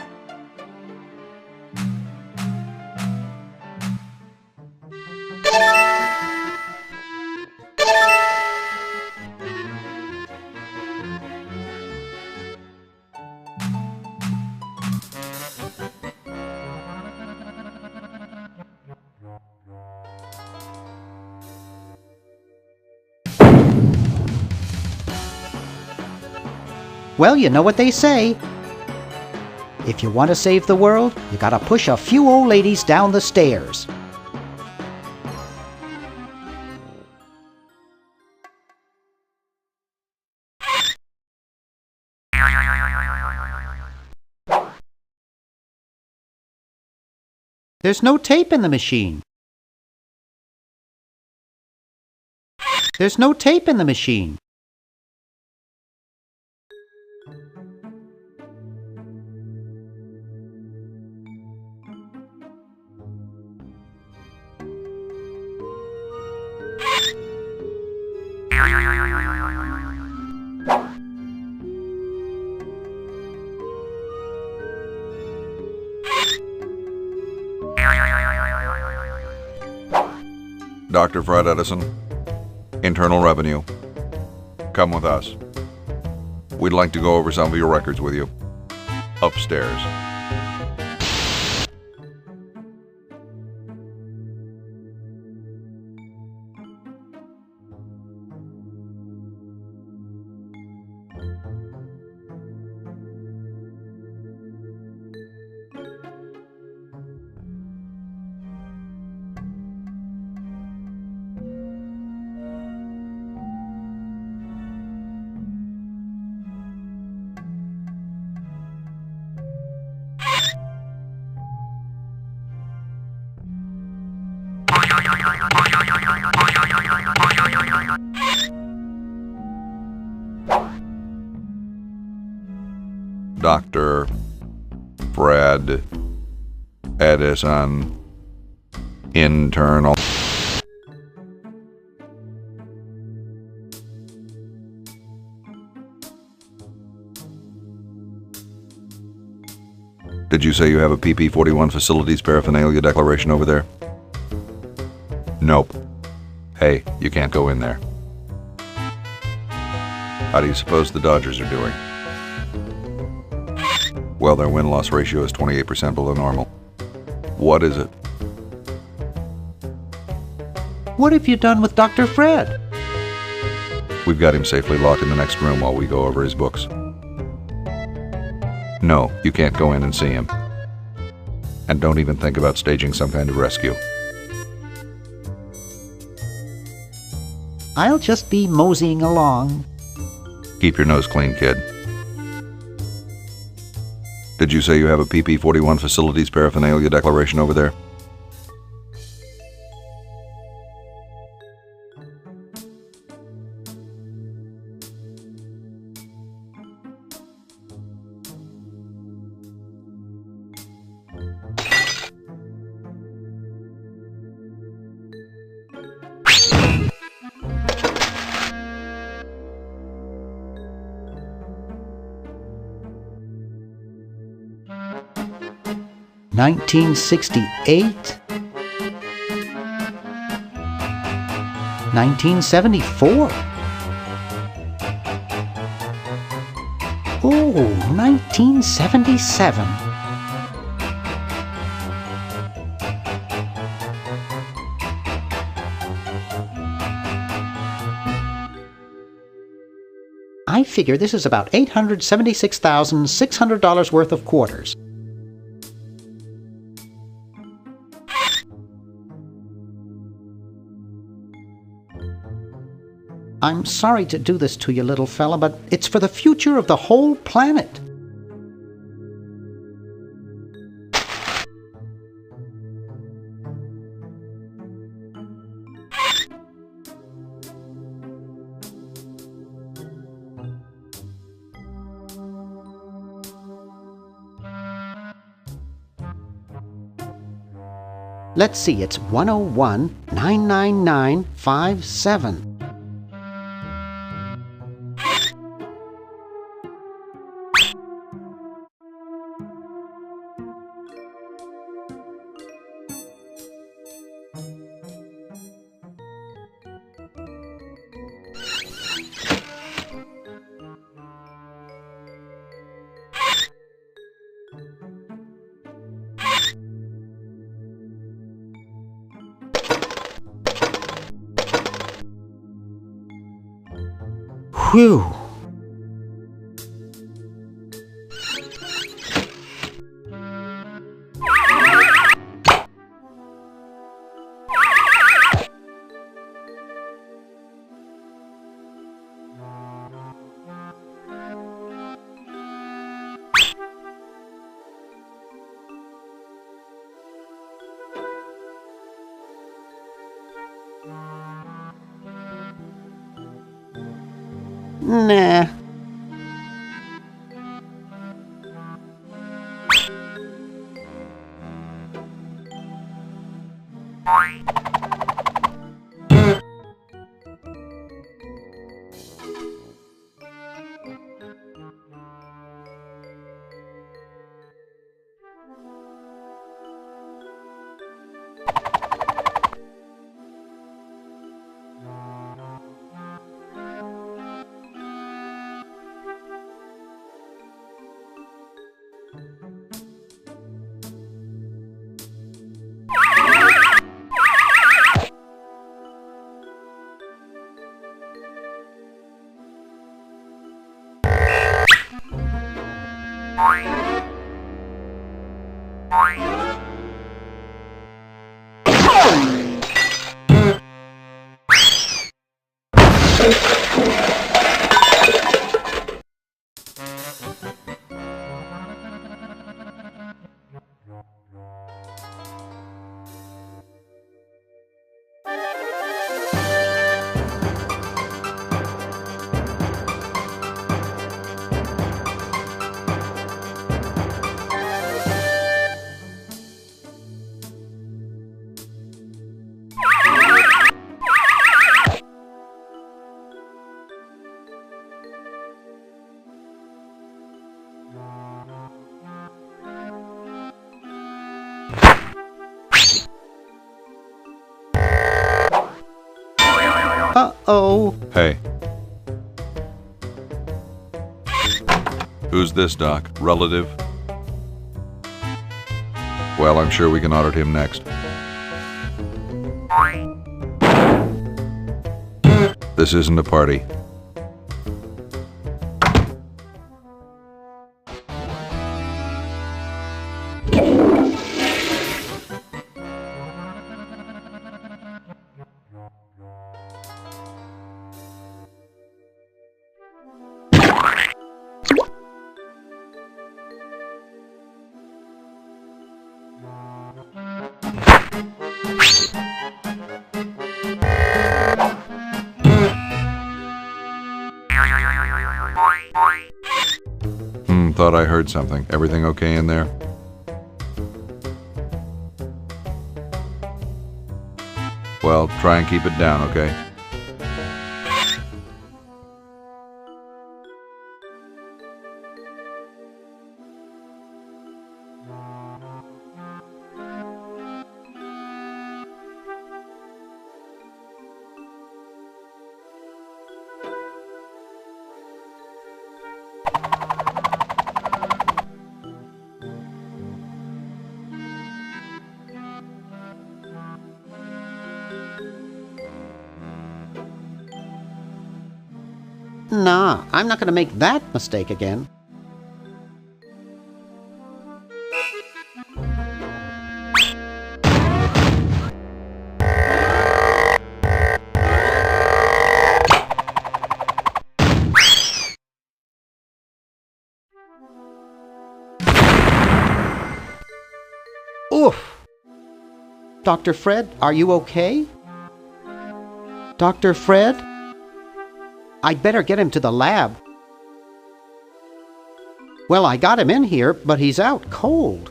Well, you know what they say. If you want to save the world, you gotta push a few old ladies down the stairs. There's no tape in the machine. There's no tape in the machine. Dr. Fred Edison, Internal Revenue. Come with us. We'd like to go over some of your records with you. Upstairs. Dr. Fred Edison, Internal. Did you say you have a PP-41 Facilities Paraphernalia Declaration over there? Nope. Hey, you can't go in there. How do you suppose the Dodgers are doing? Well, their win-loss ratio is 28% below normal. What is it? What have you done with Dr. Fred? We've got him safely locked in the next room while we go over his books. No, you can't go in and see him. And don't even think about staging some kind of rescue. I'll just be moseying along. Keep your nose clean, kid. Did you say you have a PP-41 Facilities Paraphernalia Declaration over there? $1968, 1974. Oh, 1977. I figure this is about $876,600 worth of quarters. I'm sorry to do this to you, little fella, but it's for the future of the whole planet. Let's see, it's 101-99957. Whew. Nah. Uh-oh. Hey. Who's this, Doc? Relative? Well, I'm sure we can audit him next. This isn't a party. Thought I heard something. Everything okay in there? Well, try and keep it down, okay? Nah, I'm not going to make that mistake again. Oof! Dr. Fred, are you okay? Dr. Fred? I'd better get him to the lab. Well, I got him in here, but he's out cold.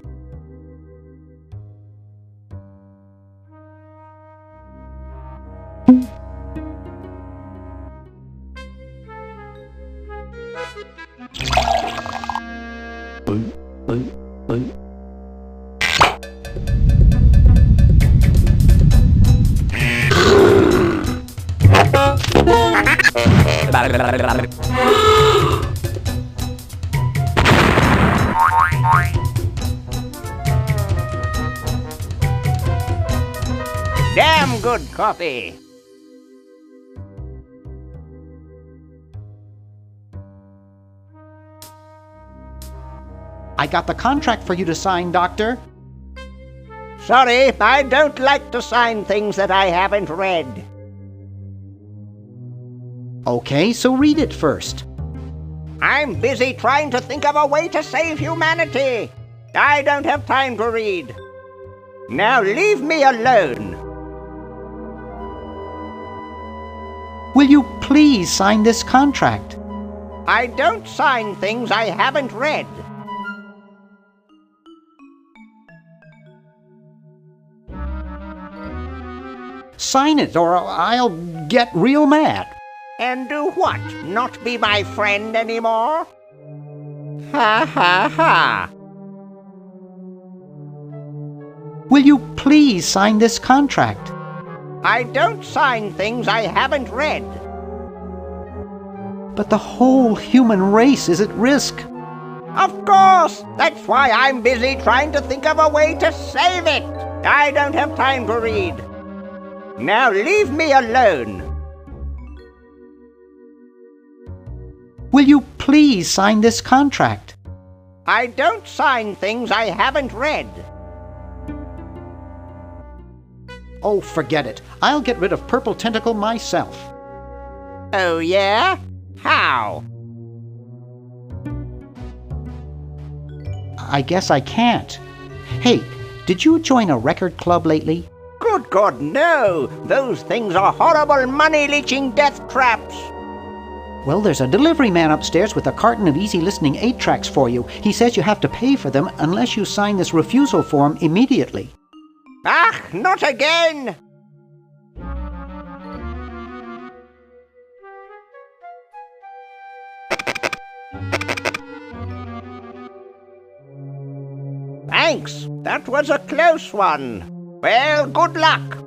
Damn good coffee. I got the contract for you to sign, Doctor. Sorry, I don't like to sign things that I haven't read. Okay, so read it first. I'm busy trying to think of a way to save humanity. I don't have time to read. Now leave me alone. Will you please sign this contract? I don't sign things I haven't read. Sign it, or I'll get real mad. And do what? Not be my friend anymore? Ha ha ha. Will you please sign this contract? I don't sign things I haven't read. But the whole human race is at risk. Of course! That's why I'm busy trying to think of a way to save it. I don't have time to read. Now leave me alone. Will you please sign this contract? I don't sign things I haven't read. Oh, forget it. I'll get rid of Purple Tentacle myself. Oh, yeah? How? I guess I can't. Hey, did you join a record club lately? Good God, no! Those things are horrible money-leeching death traps. Well, there's a delivery man upstairs with a carton of easy-listening 8-tracks for you. He says you have to pay for them unless you sign this refusal form immediately. Ah, not again! Thanks, that was a close one. Well, good luck.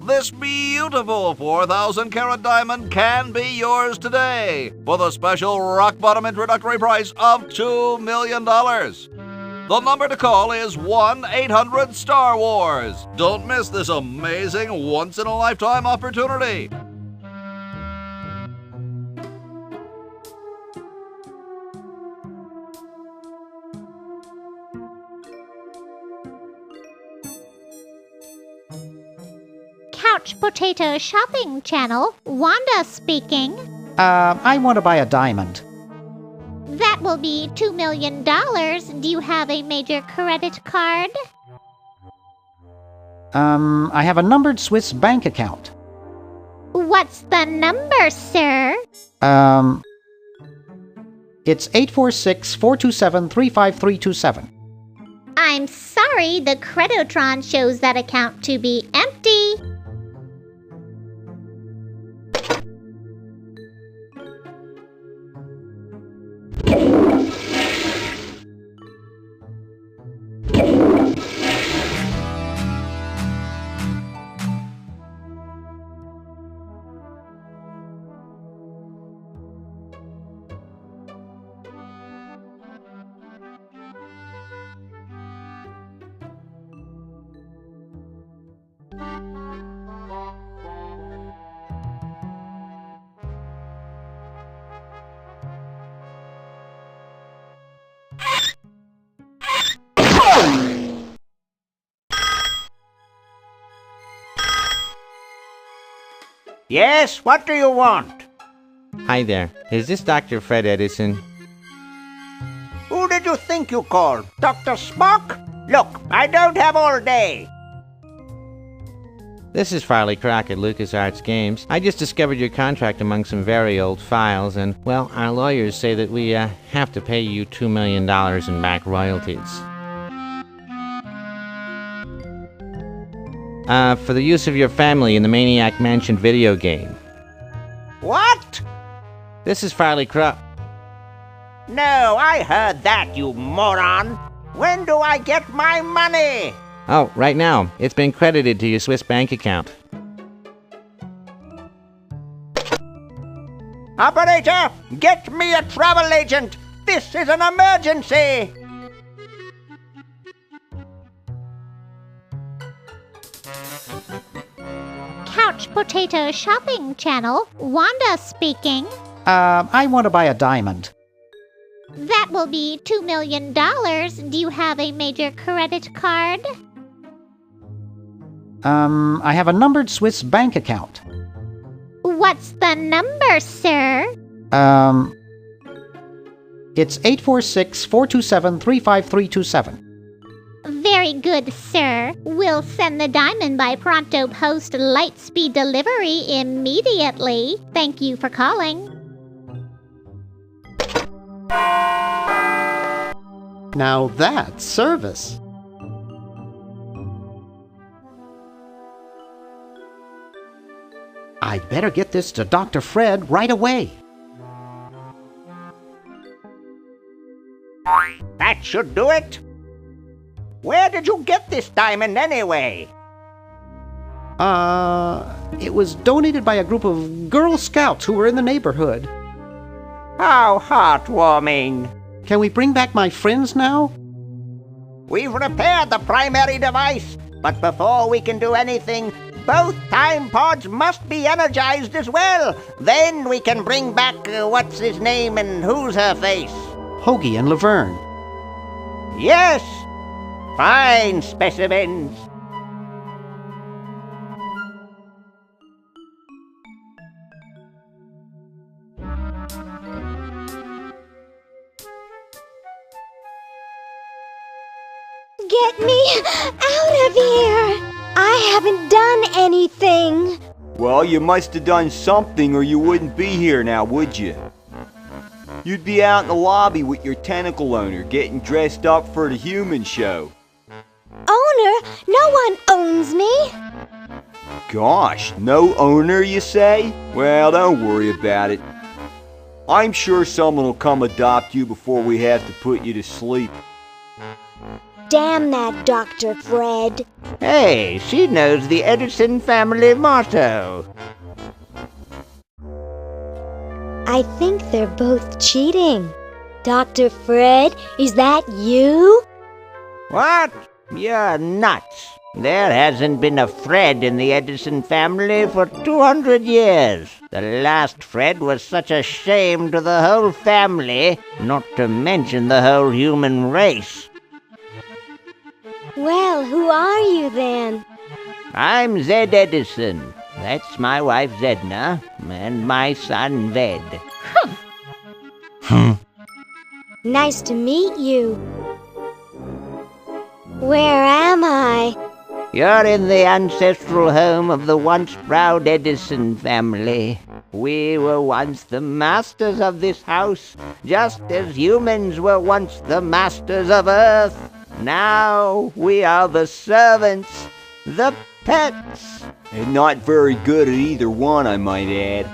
This beautiful 4,000-carat diamond can be yours today for the special rock-bottom introductory price of $2 million. The number to call is 1-800-STAR-WARS. Don't miss this amazing once-in-a-lifetime opportunity. Couch Potato Shopping Channel, Wanda speaking. I want to buy a diamond. That will be $2 million. Do you have a major credit card? I have a numbered Swiss bank account. What's the number, sir? It's 846-427-35327. I'm sorry, the Credotron shows that account to be empty. Yes, what do you want? Hi there. Is this Dr. Fred Edison? Who did you think you called? Dr. Spock? Look, I don't have all day. This is Farley Crock at LucasArts Games. I just discovered your contract among some very old files, and, well, our lawyers say that we have to pay you $2 million in back royalties. For the use of your family in the Maniac Mansion video game. What? This is Farley Crock. No, I heard that, you moron. When do I get my money? Oh, right now. It's been credited to your Swiss bank account. Operator, get me a travel agent. This is an emergency. Couch Potato Shopping Channel, Wanda speaking. I want to buy a diamond. That will be $2 million. Do you have a major credit card? I have a numbered Swiss bank account. What's the number, sir? It's 846-427-35327. Very good, sir. We'll send the diamond by pronto post lightspeed delivery immediately. Thank you for calling. Now that's service. I'd better get this to Dr. Fred right away. That should do it. Where did you get this diamond anyway? It was donated by a group of Girl Scouts who were in the neighborhood. How heartwarming. Can we bring back my friends now? We've repaired the primary device, but before we can do anything, both time pods must be energized as well. Then we can bring back what's his name and who's her face. Hoagie and Laverne. Yes! Fine specimens. Get me out of here! I haven't done anything. Well, you must have done something or you wouldn't be here now, would you? You'd be out in the lobby with your tentacle owner getting dressed up for the human show. Owner? No one owns me. Gosh, no owner, you say? Well, don't worry about it. I'm sure someone will come adopt you before we have to put you to sleep. Damn that Dr. Fred. Hey, she knows the Edison family motto. I think they're both cheating. Dr. Fred, is that you? What? You're nuts. There hasn't been a Fred in the Edison family for 200 years. The last Fred was such a shame to the whole family, not to mention the whole human race. Well, who are you then? I'm Zed Edison. That's my wife Zedna, and my son Ved. Nice to meet you. Where am I? You're in the ancestral home of the once proud Edison family. We were once the masters of this house, just as humans were once the masters of Earth. Now we are the servants, the pets. And not very good at either one, I might add.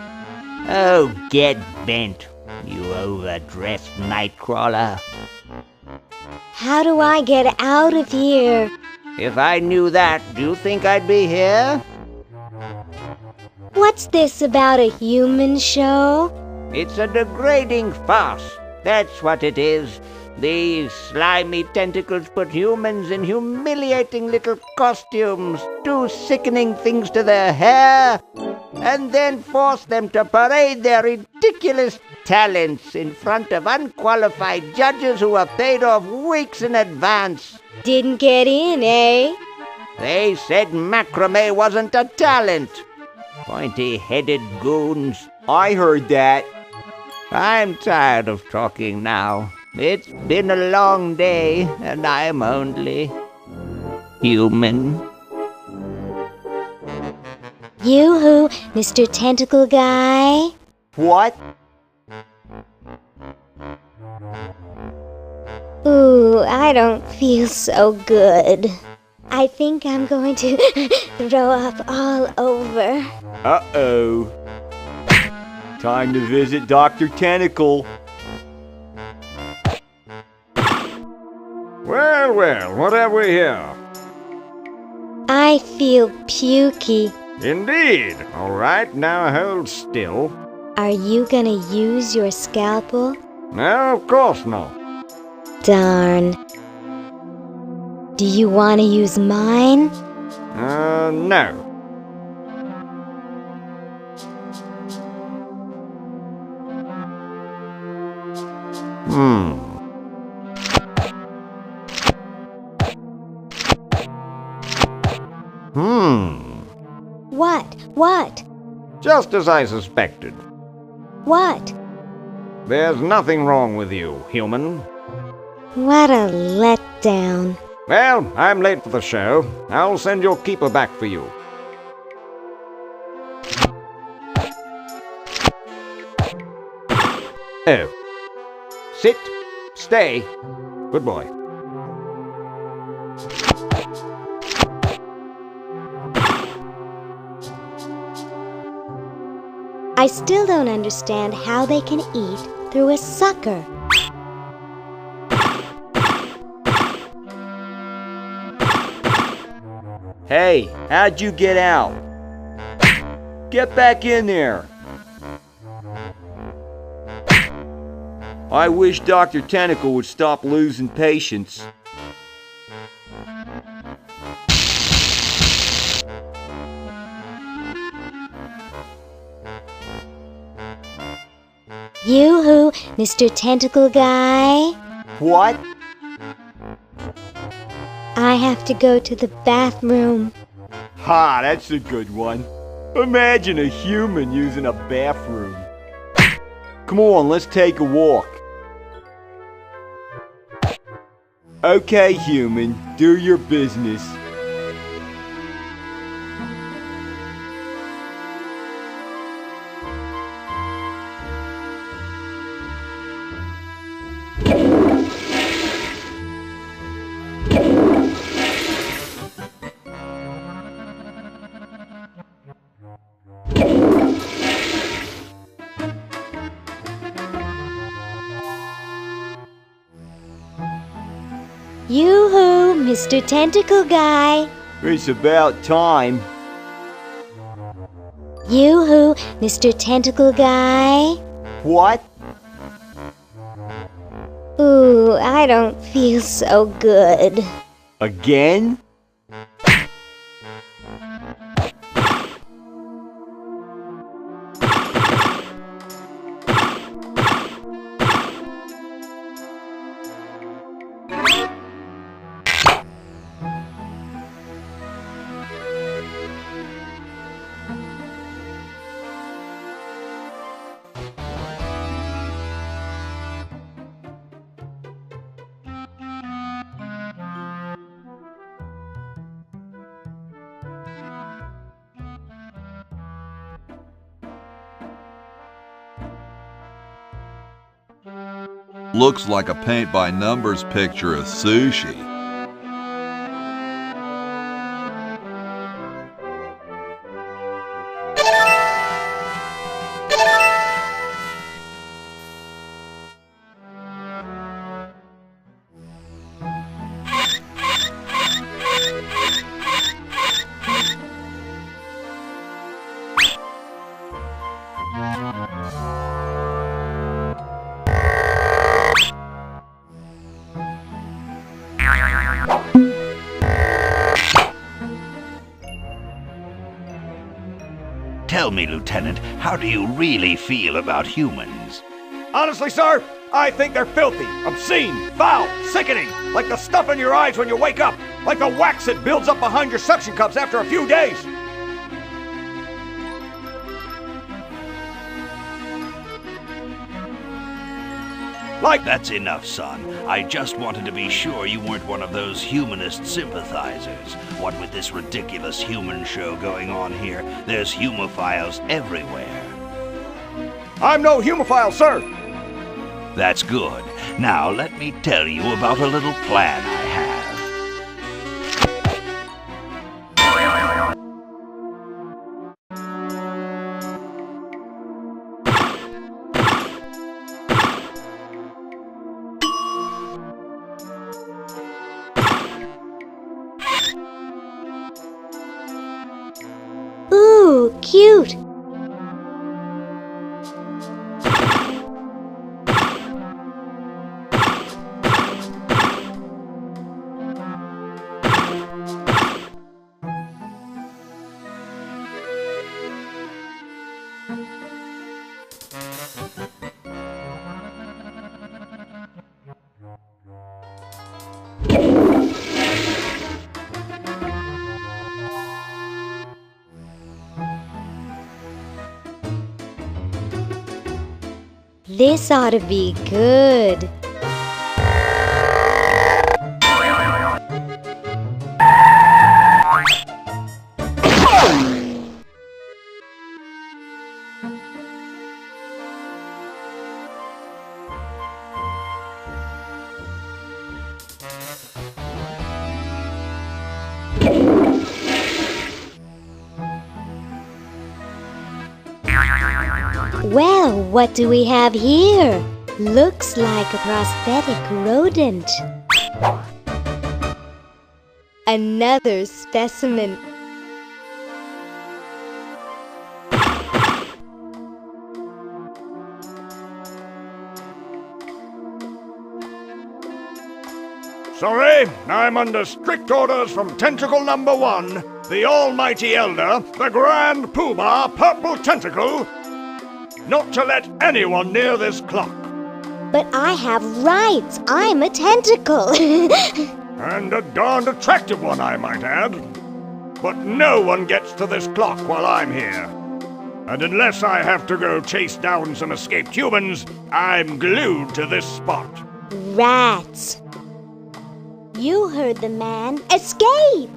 Oh, get bent, you overdressed nightcrawler. How do I get out of here? If I knew that, do you think I'd be here? What's this about a human show? It's a degrading farce. That's what it is. These slimy tentacles put humans in humiliating little costumes, do sickening things to their hair. and then force them to parade their ridiculous talents in front of unqualified judges who were paid off weeks in advance. Didn't get in, eh? They said macrame wasn't a talent. Pointy-headed goons. I heard that. I'm tired of talking now. It's been a long day, and I'm only human. Yoo-hoo, Mr. Tentacle Guy. What? Ooh, I don't feel so good. I think I'm going to throw up all over. Uh-oh. Time to visit Dr. Tentacle. Well, well, what have we here? I feel pukey. Indeed. All right, now hold still. Are you gonna use your scalpel? No, of course not. Darn. Do you want to use mine? No. What? Just as I suspected. What? There's nothing wrong with you, human. What a letdown. Well, I'm late for the show. I'll send your keeper back for you. Oh. Sit. Stay. Good boy. I still don't understand how they can eat through a sucker. Hey, how'd you get out? Get back in there. I wish Dr. Tentacle would stop losing patience. Yoo-hoo, Mr. Tentacle Guy. What? I have to go to the bathroom. Ha, that's a good one. Imagine a human using a bathroom. Come on, let's take a walk. Okay, human, do your business. Yoo-hoo, Mr. Tentacle Guy. It's about time. Yoo-hoo, Mr. Tentacle Guy. What? Ooh, I don't feel so good. Again? Looks like a paint-by-numbers picture of sushi. Tell me, Lieutenant, how do you really feel about humans? Honestly, sir, I think they're filthy, obscene, foul, sickening, like the stuff in your eyes when you wake up, like the wax that builds up behind your suction cups after a few days. That's enough, son. I just wanted to be sure you weren't one of those humanist sympathizers. What with this ridiculous human show going on here, there's humophiles everywhere. I'm no humophile, sir. That's good. Now let me tell you about a little plan I have. Ooh, cute. This ought to be good. Well, what do we have here? Looks like a prosthetic rodent. Another specimen. Sorry, I'm under strict orders from Tentacle number 1, the Almighty Elder, the Grand Poobah Purple Tentacle, not to let anyone near this clock. But I have rights. I'm a tentacle. And a darned attractive one, I might add. But no one gets to this clock while I'm here. And unless I have to go chase down some escaped humans, I'm glued to this spot. Rats. You heard the man. Escape!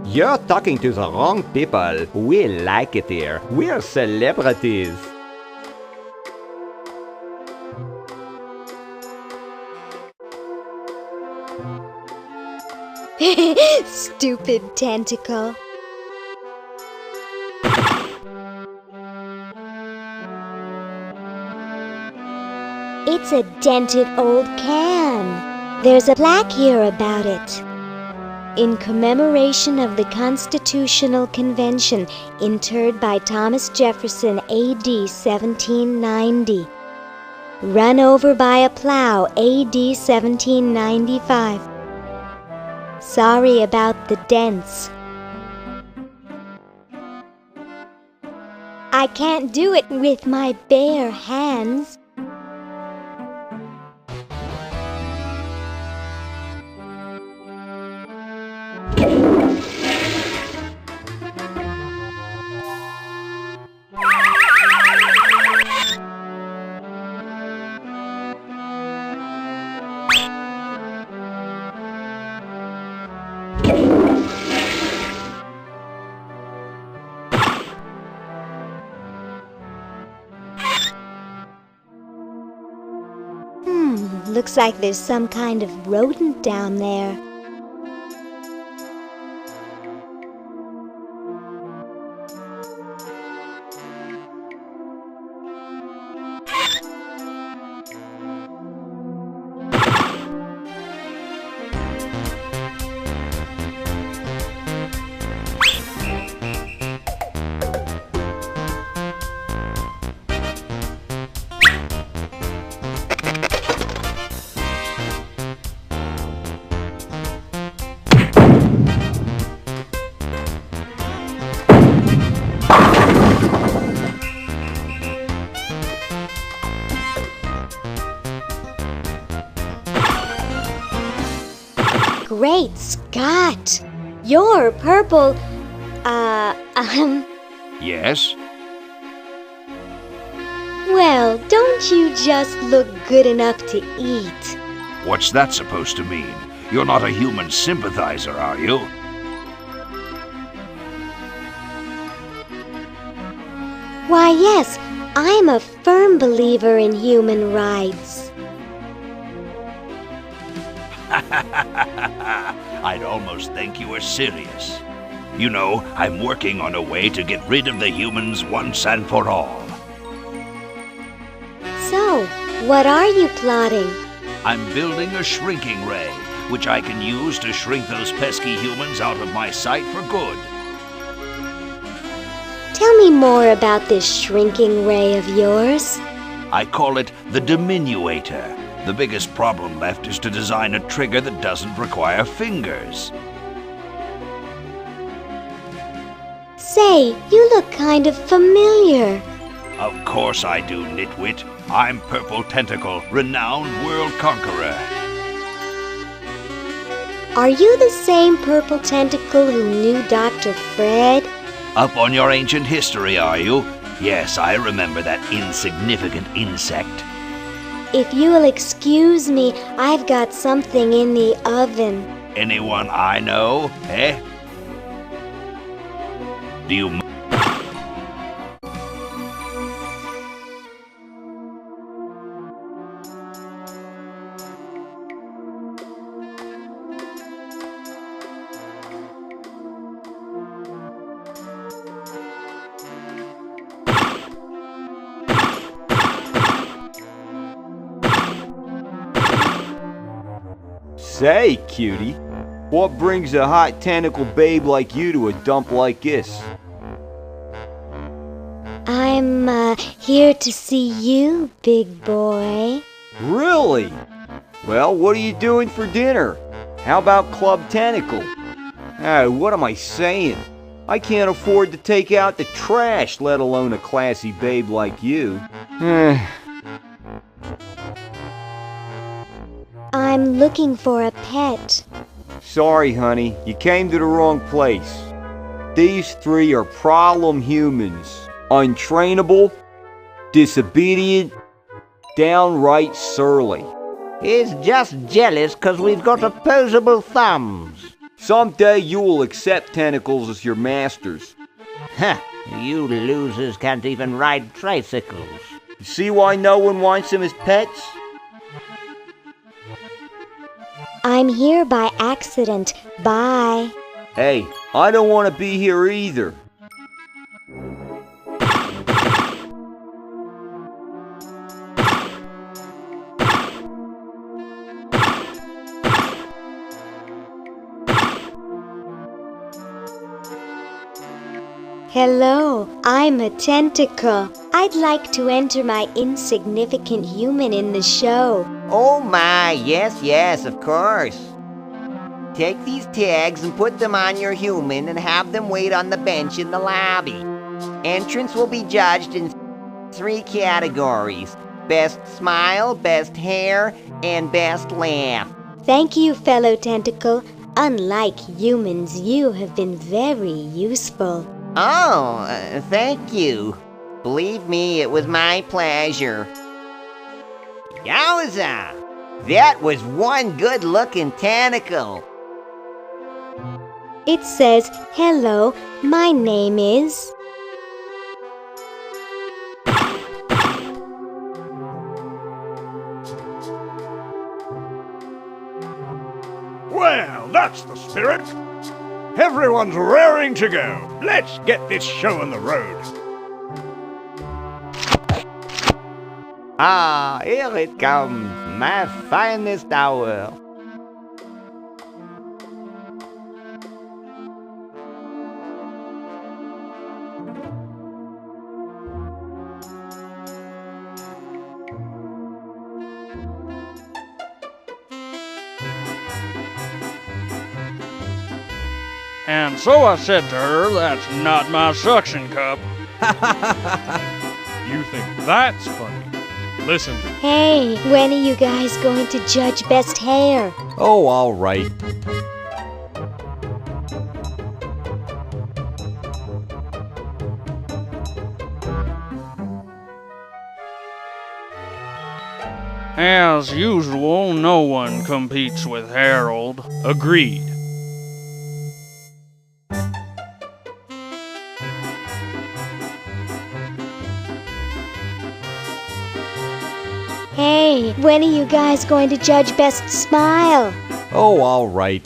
You're talking to the wrong people. We like it here. We're celebrities. Stupid tentacle. It's a dented old can. There's a plaque here about it. In commemoration of the Constitutional Convention interred by Thomas Jefferson A.D. 1790. Run over by a plow A.D. 1795. Sorry about the dents. I can't do it with my bare hands. Looks like there's some kind of rodent down there. Great Scott! You're purple, Yes? Well, don't you just look good enough to eat? What's that supposed to mean? You're not a human sympathizer, are you? Why, yes, I'm a firm believer in human rights. I'd almost think you were serious. You know, I'm working on a way to get rid of the humans once and for all. So, what are you plotting? I'm building a shrinking ray, which I can use to shrink those pesky humans out of my sight for good. Tell me more about this shrinking ray of yours. I call it the diminuator. The biggest problem left is to design a trigger that doesn't require fingers. Say, you look kind of familiar. Of course I do, nitwit. I'm Purple Tentacle, renowned world conqueror. Are you the same Purple Tentacle who knew Dr. Fred? Up on your ancient history, are you? Yes, I remember that insignificant insect. If you will excuse me, I've got something in the oven. Anyone I know, eh? Do you... Say, cutie, what brings a hot tentacle babe like you to a dump like this? I'm, here to see you, big boy. Really? Well, what are you doing for dinner? How about Club Tentacle? What am I saying? I can't afford to take out the trash, let alone a classy babe like you. I'm looking for a pet. Sorry, honey, you came to the wrong place. These three are problem humans. Untrainable, disobedient, downright surly. He's just jealous 'cause we've got opposable thumbs. Someday you will accept tentacles as your masters. Huh, you losers can't even ride tricycles. You see why no one wants them as pets? I'm here by accident. Bye. Hey, I don't want to be here either. Hello, I'm a tentacle. I'd like to enter my insignificant human in the show. Oh my, yes, of course. Take these tags and put them on your human and have them wait on the bench in the lobby. Entrance will be judged in 3 categories: best smile, best hair, and best laugh. Thank you, fellow tentacle. Unlike humans, you have been very useful. Oh, thank you. Believe me, it was my pleasure. Yowza! That was one good-looking tentacle. It says, hello, my name is... Well, that's the spirit. Everyone's raring to go. Let's get this show on the road. Ah, here it comes, my finest hour. And so I said to her, that's not my suction cup. You think that's funny? Listen. Hey, when are you guys going to judge best hair? Oh, all right. As usual, no one competes with Harold. Agreed. Hey, when are you guys going to judge Best Smile? Oh, all right.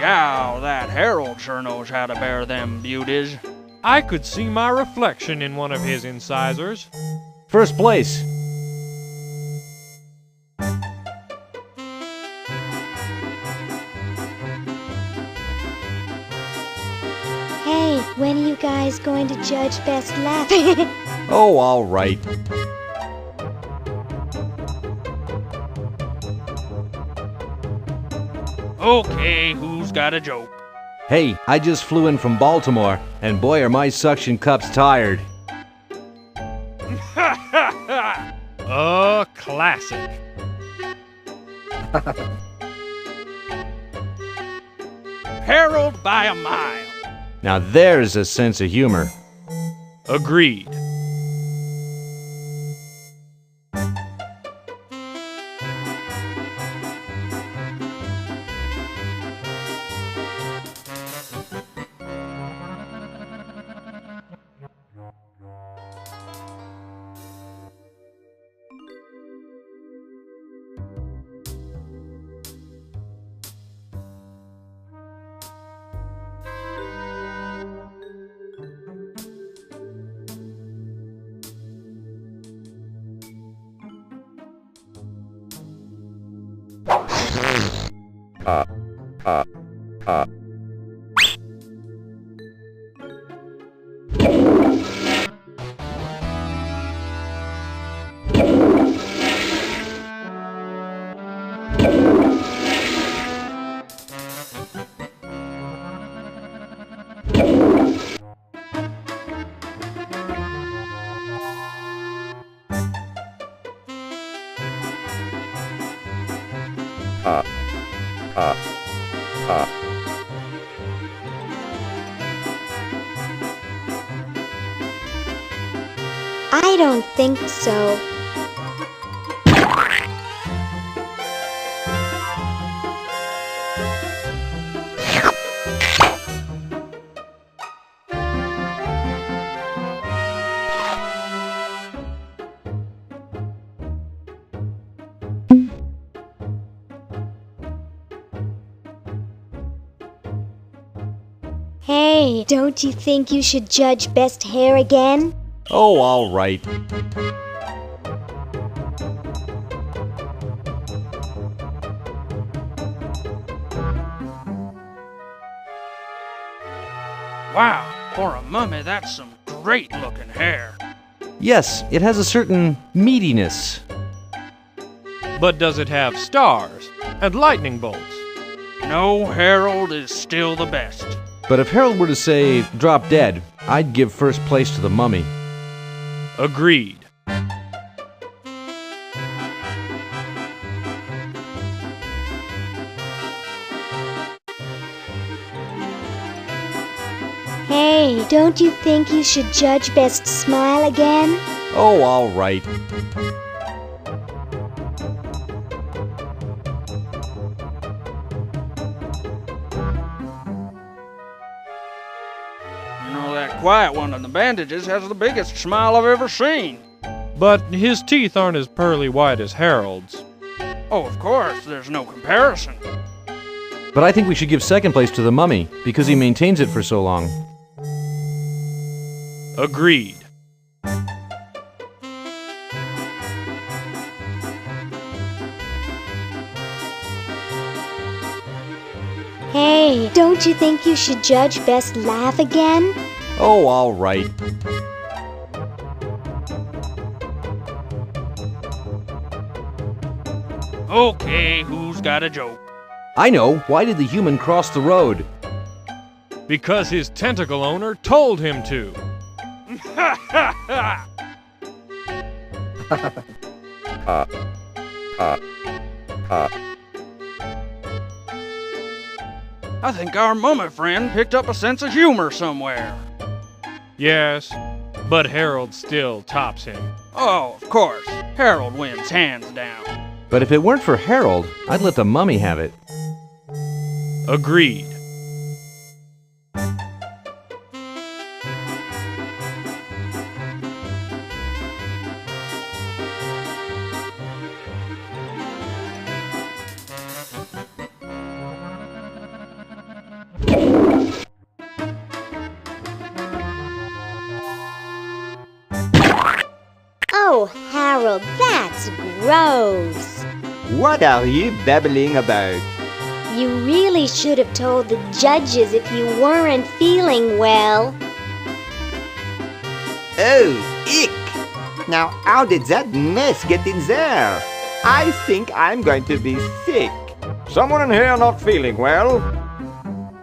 Yow, that Harold sure knows how to bear them beauties. I could see my reflection in one of his incisors. First place. Hey, when are you guys going to judge Best Laugh? Oh, all right. Okay, who's got a joke? Hey, I just flew in from Baltimore, and boy are my suction cups tired. Classic. Harold by a mile. Now there's a sense of humor. Agreed. I don't think so. Hey, don't you think you should judge Best Hair again? Oh, all right. Wow, for a mummy, that's some great-looking hair. Yes, it has a certain meatiness. But does it have stars and lightning bolts? No, Harold is still the best. But if Harold were to say, drop dead, I'd give first place to the mummy. Agreed. Hey, don't you think you should judge Best Smile again? Oh, all right. That quiet one in the bandages has the biggest smile I've ever seen. But his teeth aren't as pearly white as Harold's. Oh, of course, there's no comparison. But I think we should give second place to the mummy, because he maintains it for so long. Agreed. Hey, don't you think you should judge Best Laugh again? Oh, all right. Okay, who's got a joke? I know. Why did the human cross the road? Because his tentacle owner told him to. I think our mummy friend picked up a sense of humor somewhere. Yes, but Harold still tops him. Oh, of course. Harold wins hands down. But if it weren't for Harold, I'd let the mummy have it. Agreed. Oh, Harold, that's gross. What are you babbling about? You really should have told the judges if you weren't feeling well. Oh, ick! Now how did that mess get in there? I think I'm going to be sick. Someone in here not feeling well?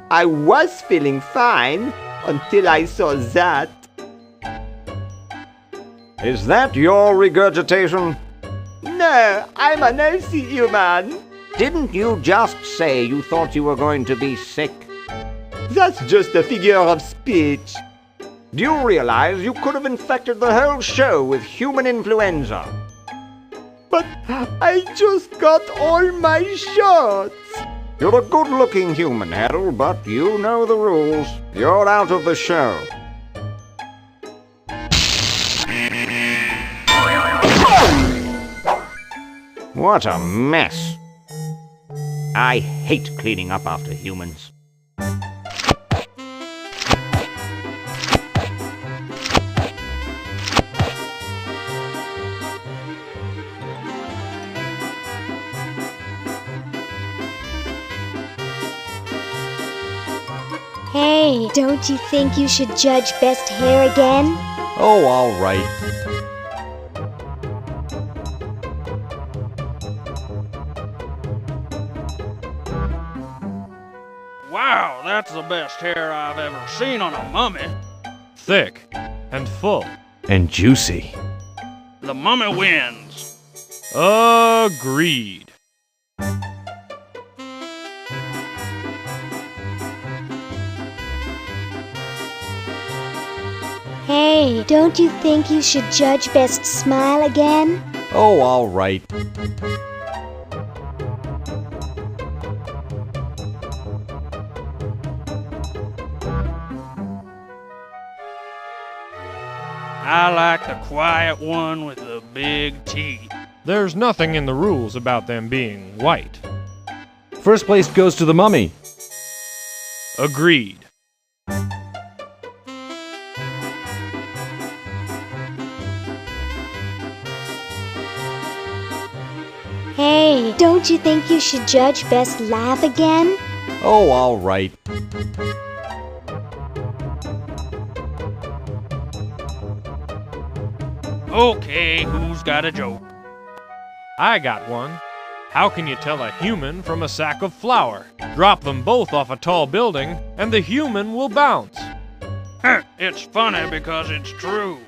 I was feeling fine until I saw that. Is that your regurgitation? No, I'm an healthy human. Didn't you just say you thought you were going to be sick? That's just a figure of speech. Do you realize you could have infected the whole show with human influenza? But I just got all my shots. You're a good-looking human, Harold, but you know the rules. You're out of the show. What a mess. I hate cleaning up after humans. Hey, don't you think you should judge best hair again? Oh, all right. Wow, that's the best hair I've ever seen on a mummy. Thick and full. And juicy. The mummy wins. Agreed. Hey, don't you think you should judge best smile again? Oh, all right. I like the quiet one with the big teeth. There's nothing in the rules about them being white. First place goes to the mummy. Agreed. Hey, don't you think you should judge best laugh again? Oh, all right. Okay, who's got a joke? I got one. How can you tell a human from a sack of flour? Drop them both off a tall building, and the human will bounce. It's funny because it's true.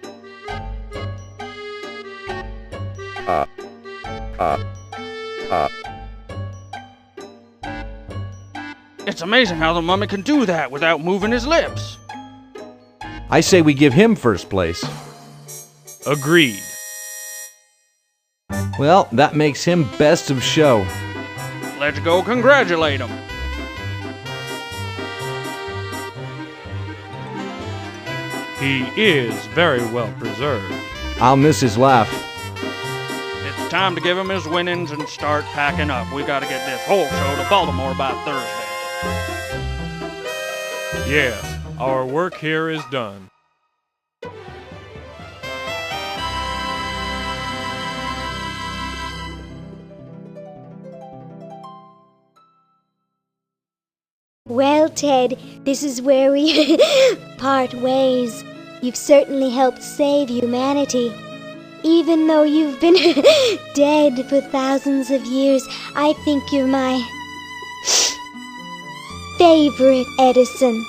It's amazing how the mummy can do that without moving his lips. I say we give him first place. Agreed. Well, that makes him best of show. Let's go congratulate him. He is very well preserved. I'll miss his laugh. It's time to give him his winnings and start packing up. We gotta get this whole show to Baltimore by Thursday. Yes, our work here is done. Well, Ted, this is where we part ways. You've certainly helped save humanity. Even though you've been dead for thousands of years, I think you're my favorite Edison.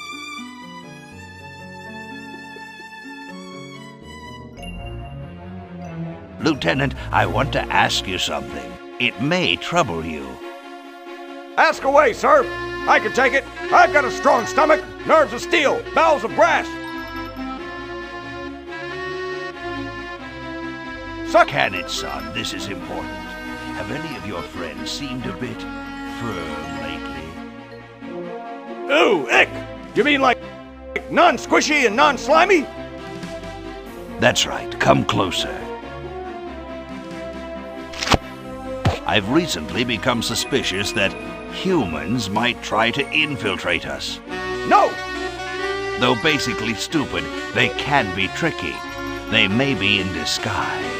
Lieutenant, I want to ask you something. It may trouble you. Ask away, sir. I can take it. I've got a strong stomach, nerves of steel, bowels of brass. Can it, son? This is important. Have any of your friends seemed a bit firm lately? Ooh, ick! You mean like non-squishy and non-slimy? That's right. Come closer. I've recently become suspicious that humans might try to infiltrate us. No! Though basically stupid, they can be tricky. They may be in disguise.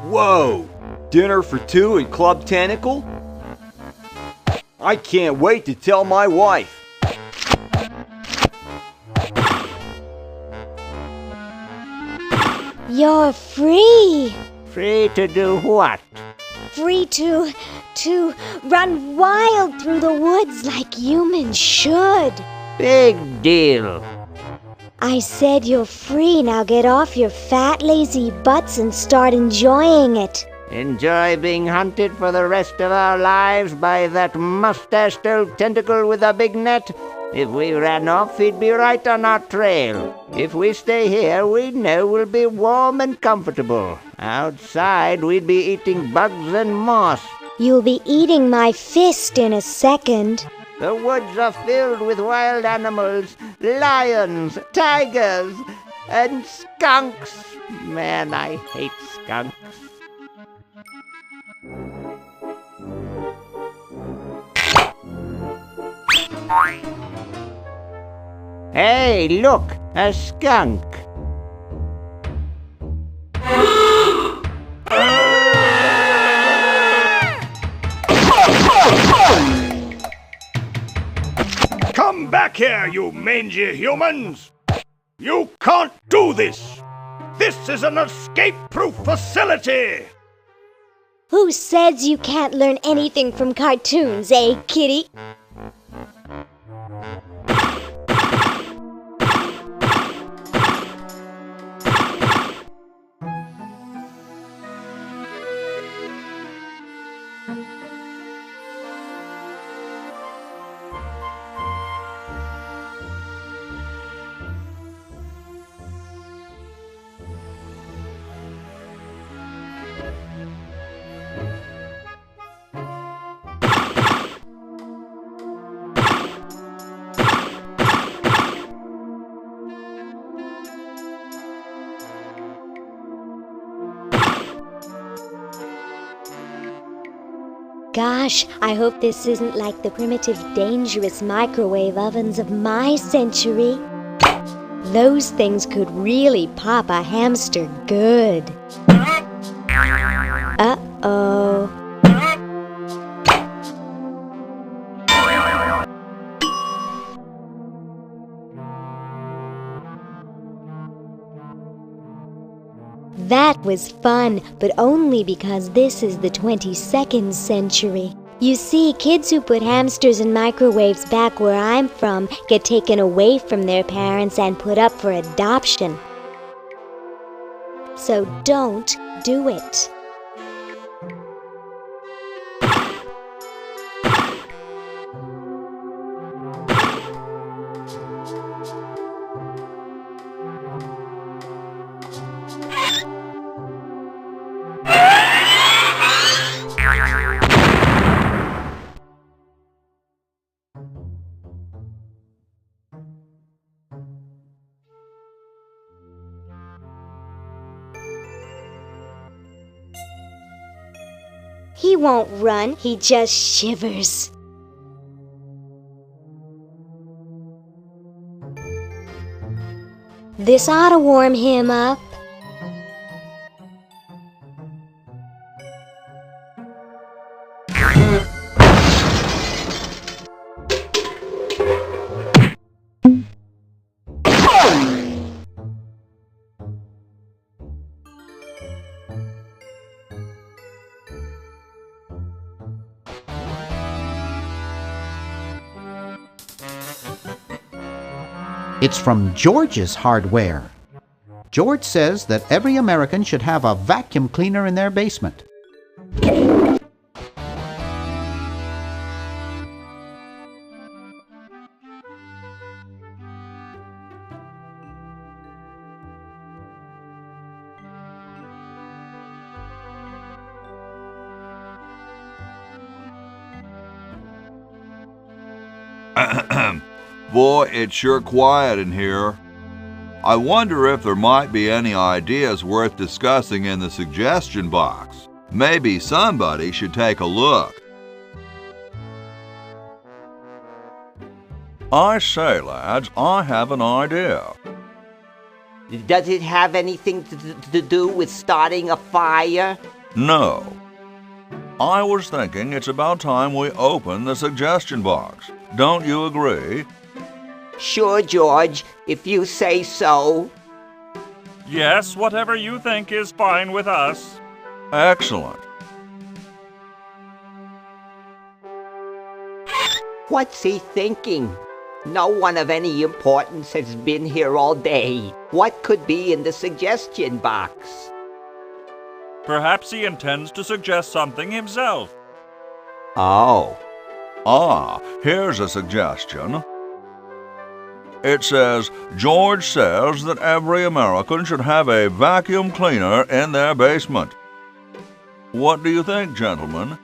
Whoa! Dinner for two at Club Tentacle? I can't wait to tell my wife. You're free. Free to do what? Free to run wild through the woods like humans should. Big deal. I said you're free. Now get off your fat, lazy butts and start enjoying it. Enjoy being hunted for the rest of our lives by that mustached old tentacle with a big net? If we ran off, he'd be right on our trail. If we stay here, we know we'll be warm and comfortable. Outside, we'd be eating bugs and moss. You'll be eating my fist in a second. The woods are filled with wild animals, lions, tigers, and skunks. Man, I hate skunks. Hey, look, a skunk. Come back here, you mangy humans! You can't do this! This is an escape-proof facility! Who says you can't learn anything from cartoons, eh, kitty? Gosh, I hope this isn't like the primitive, dangerous microwave ovens of my century. Those things could really pop a hamster good. Uh-oh. That was fun, but only because this is the 22nd century. You see, kids who put hamsters in microwaves back where I'm from get taken away from their parents and put up for adoption. So don't do it. He won't run, he just shivers. This ought to warm him up. It's from George's hardware. George says that every American should have a vacuum cleaner in their basement. Boy, it's sure quiet in here. I wonder if there might be any ideas worth discussing in the suggestion box. Maybe somebody should take a look. I say, lads, I have an idea. Does it have anything to do with starting a fire? No. I was thinking it's about time we open the suggestion box. Don't you agree? Sure, George, if you say so. Yes, whatever you think is fine with us. Excellent. What's he thinking? No one of any importance has been here all day. What could be in the suggestion box? Perhaps he intends to suggest something himself. Oh. Here's a suggestion. It says, George says that every American should have a vacuum cleaner in their basement. What do you think, gentlemen?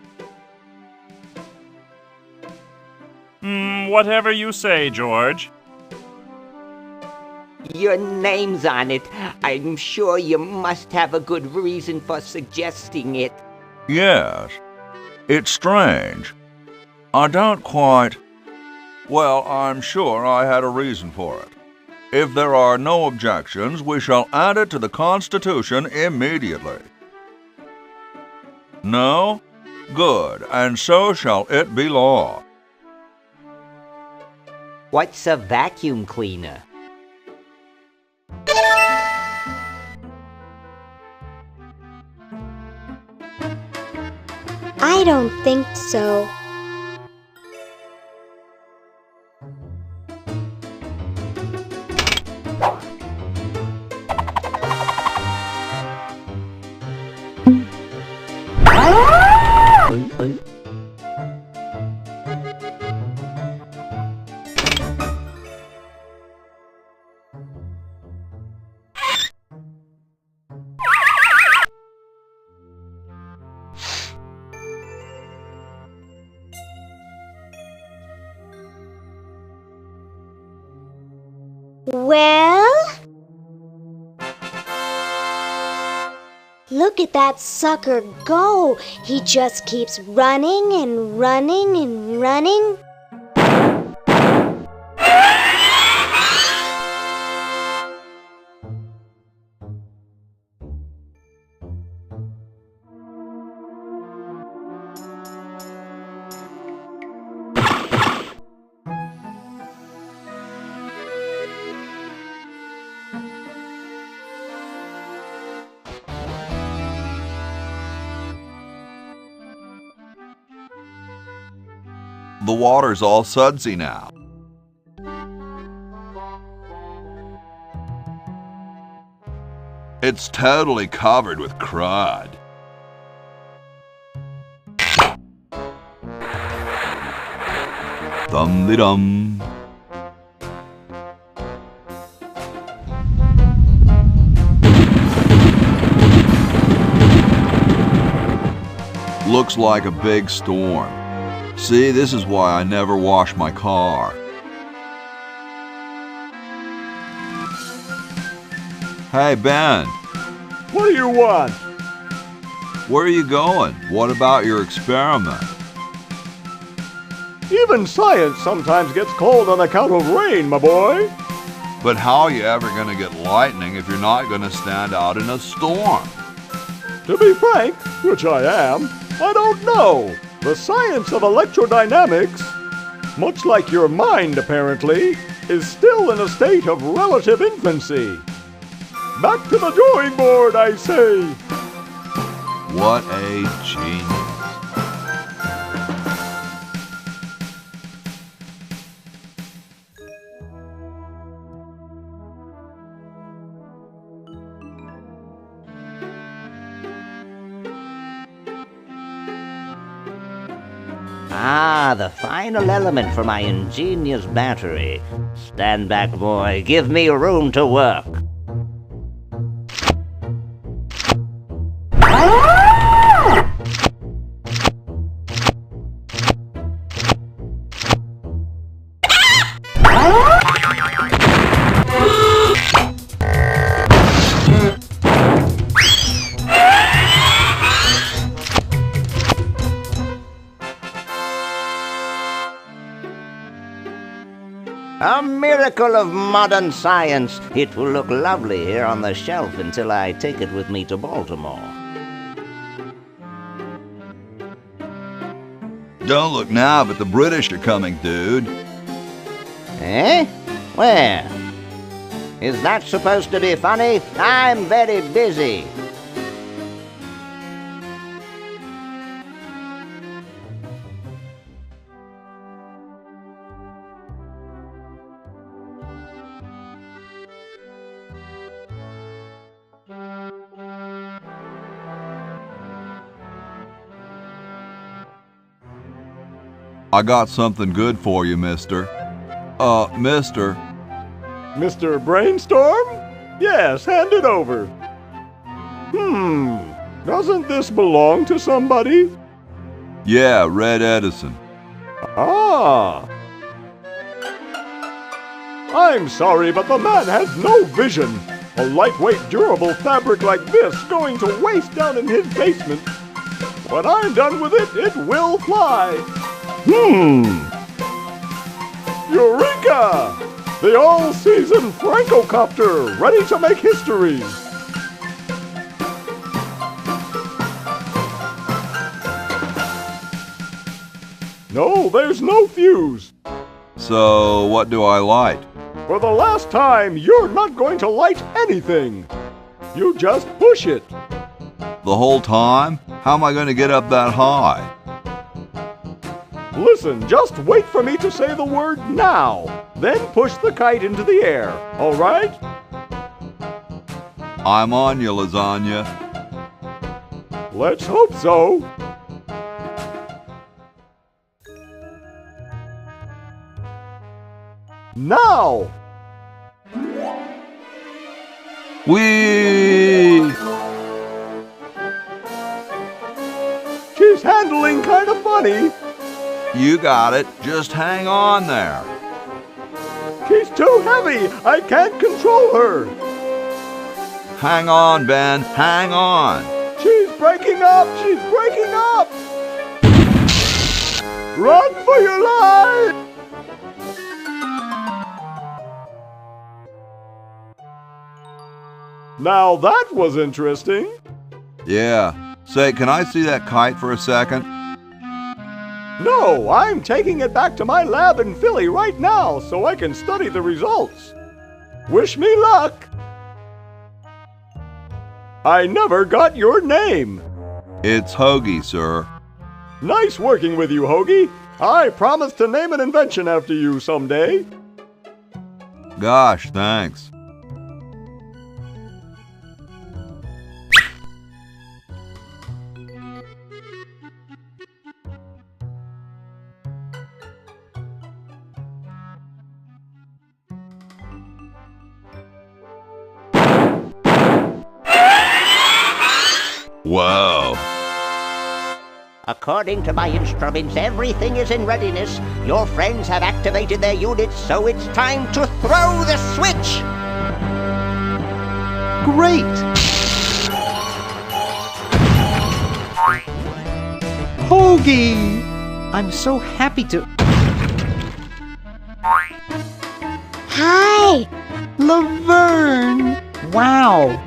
Whatever you say, George. Your name's on it. I'm sure you must have a good reason for suggesting it. Yes. It's strange. I don't quite... Well, I'm sure I had a reason for it. If there are no objections, we shall add it to the Constitution immediately. No? Good, and so shall it be law. What's a vacuum cleaner? I don't think so. Well? Look at that sucker go! He just keeps running and running and running. The water's all sudsy now. It's totally covered with crud. Dum-de-dum. Looks like a big storm. See, this is why I never wash my car. Hey, Ben. What do you want? Where are you going? What about your experiment? Even science sometimes gets cold on account of rain, my boy. But how are you ever going to get lightning if you're not going to stand out in a storm? To be frank, which I am, I don't know. The science of electrodynamics, much like your mind apparently, is still in a state of relative infancy. Back to the drawing board, I say. What a genius. Ah, the final element for my ingenious battery. Stand back, boy. Give me room to work. A miracle of modern science. It will look lovely here on the shelf until I take it with me to Baltimore. Don't look now, but the British are coming, dude. Eh? Where? Is that supposed to be funny? I'm very busy. I got something good for you, mister. Mister. Mr. Brainstorm? Yes, hand it over. Doesn't this belong to somebody? Yeah, Red Edison. Ah. I'm sorry, but the man has no vision. A lightweight, durable fabric like this going to waste down in his basement. When I'm done with it, it will fly. Eureka! The all-season Francocopter, ready to make history. No, there's no fuse. So, what do I light? For the last time, you're not going to light anything. You just push it. The whole time? How am I going to get up that high? Listen, just wait for me to say the word now. Then push the kite into the air, all right? I'm on you, lasagna. Let's hope so. Now! Whee! She's handling kind of funny. You got it. Just hang on there. She's too heavy. I can't control her. Hang on, Ben. Hang on. She's breaking up. She's breaking up. Run for your life. Now that was interesting. Yeah. Say, can I see that kite for a second? No, I'm taking it back to my lab in Philly right now so I can study the results. Wish me luck. I never got your name. It's Hoagie, sir. Nice working with you, Hoagie. I promise to name an invention after you someday. Gosh, thanks. Whoa. According to my instruments, everything is in readiness. Your friends have activated their units, so it's time to throw the switch! Great! Hoagie! I'm so happy to... Hi! Laverne! Wow!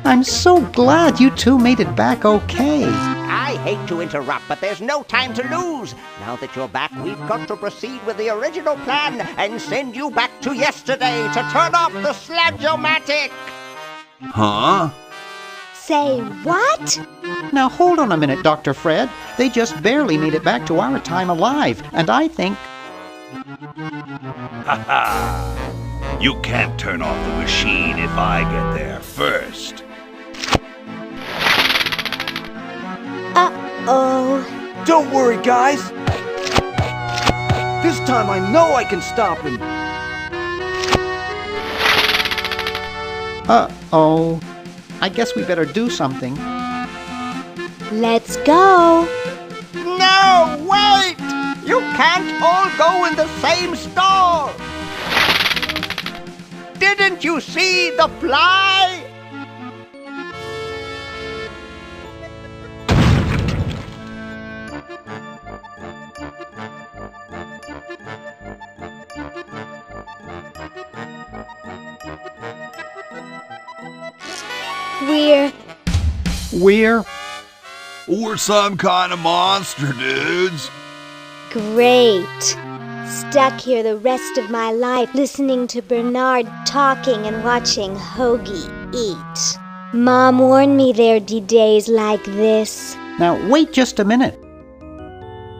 I'm so glad you two made it back okay. I hate to interrupt, but there's no time to lose. Now that you're back, we've got to proceed with the original plan and send you back to yesterday to turn off the Sludge-O-Matic. Huh? Say what? Now hold on a minute, Dr. Fred. They just barely made it back to our time alive, and I think... Ha ha! You can't turn off the machine if I get there first. Uh-oh. Don't worry, guys. time I know I can stop him. Uh-oh. I guess we better do something. Let's go. No, wait! You can't all go in the same stall! Didn't you see the fly? We're some kind of monster, dudes. Great. Stuck here the rest of my life listening to Bernard talking and watching Hoagie eat. Mom warned me there'd be days like this. Now, wait just a minute.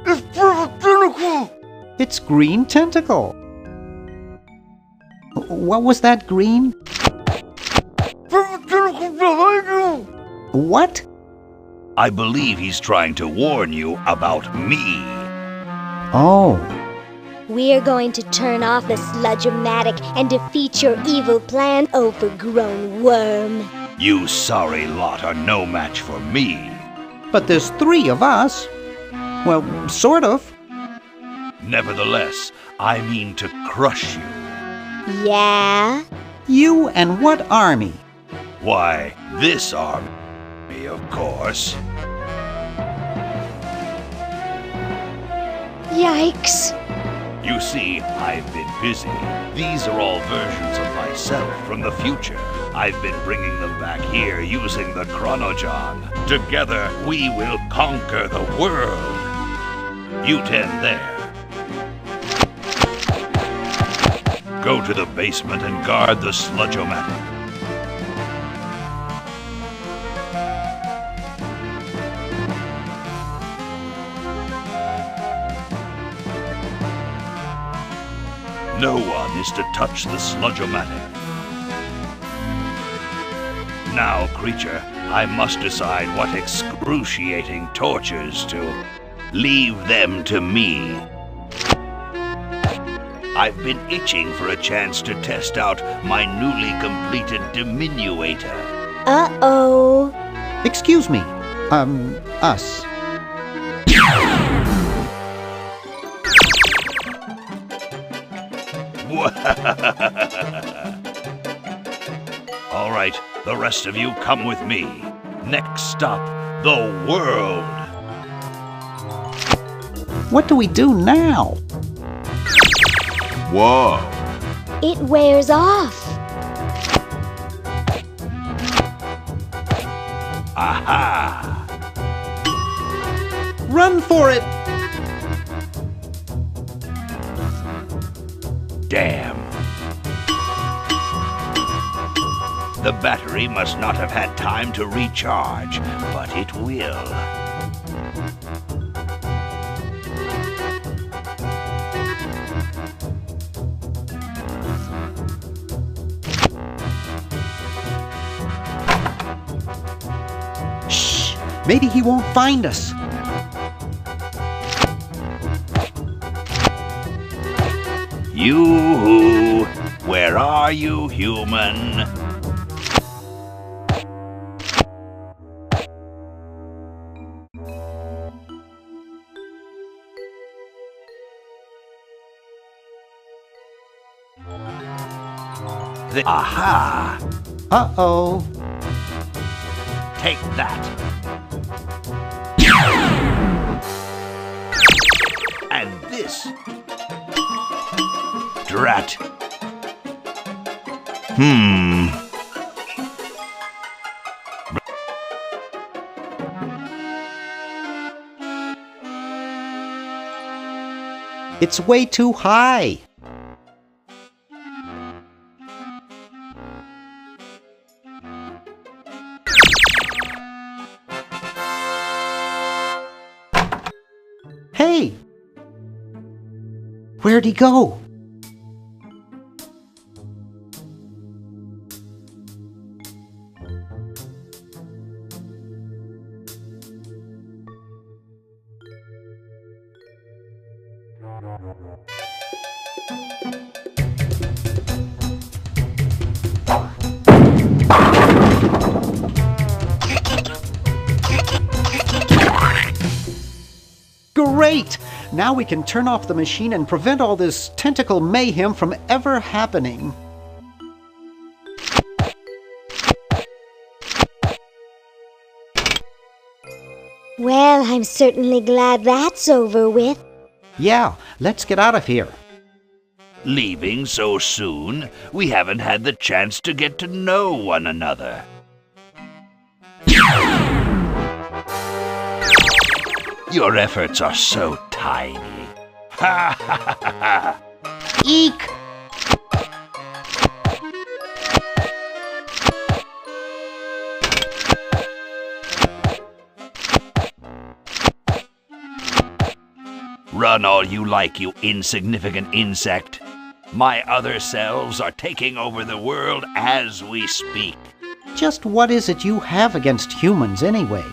It's Perfect Tentacle! It's Green Tentacle. What was that, Green? Perfect Tentacle behind you! What? I believe he's trying to warn you about me. Oh. We're going to turn off the sludge-o-matic and defeat your evil plan, overgrown worm. You sorry lot are no match for me. But there's 3 of us. Well, sort of. Nevertheless, I mean to crush you. Yeah? You and what army? Why, this army, of course. Yikes. You see, I've been busy. These are all versions of myself from the future. I've been bringing them back here using the Chronojon. Together, we will conquer the world. You 10 there. Go to the basement and guard the sludge-o-matic. No one is to touch the sludge-o-matic. Now, creature, I must decide what excruciating tortures to leave them to me. I've been itching for a chance to test out my newly completed diminuator. Uh-oh. Excuse me. Us. All right, the rest of you come with me. Next stop, the world. What do we do now? Whoa. It wears off. Aha! Run for it! Damn. The battery must not have had time to recharge, but it will. Shh! Maybe he won't find us. You, where are you, human? Aha! Uh-oh. Take that. And this. Drat. It's way too high. Hey! Where'd he go? Great! Now we can turn off the machine and prevent all this tentacle mayhem from ever happening. Well, I'm certainly glad that's over with. Yeah, let's get out of here. Leaving so soon? We haven't had the chance to get to know one another. Your efforts are so tiny. Ha ha ha ha! Eek! Run all you like, you insignificant insect. My other selves are taking over the world as we speak. Just what is it you have against humans, anyway?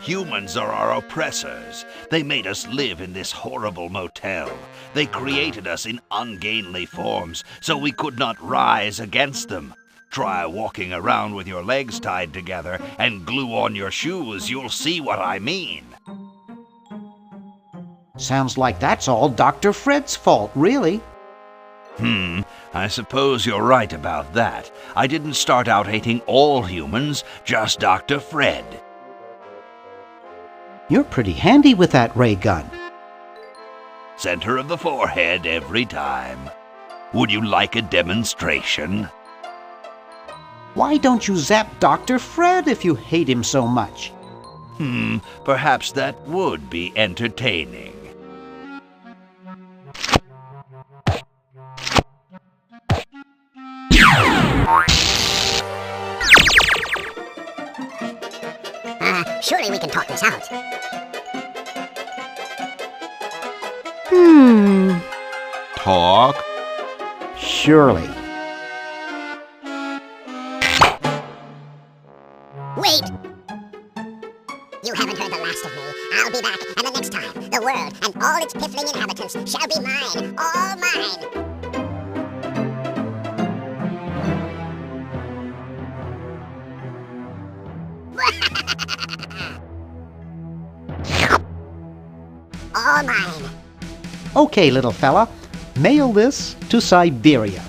Humans are our oppressors. They made us live in this horrible motel. They created us in ungainly forms, so we could not rise against them. Try walking around with your legs tied together and glue on your shoes. You'll see what I mean. Sounds like that's all Dr. Fred's fault, really. I suppose you're right about that. I didn't start out hating all humans, just Dr. Fred. You're pretty handy with that ray gun. Center of the forehead every time. Would you like a demonstration? Why don't you zap Dr. Fred if you hate him so much? Perhaps that would be entertaining. Surely we can talk this out. Talk? Surely. Wait! You haven't heard the last of me. I'll be back, and the next time, the world and all its piffling inhabitants shall be mine. All mine! All mine. Okay, little fella. Mail this to Siberia.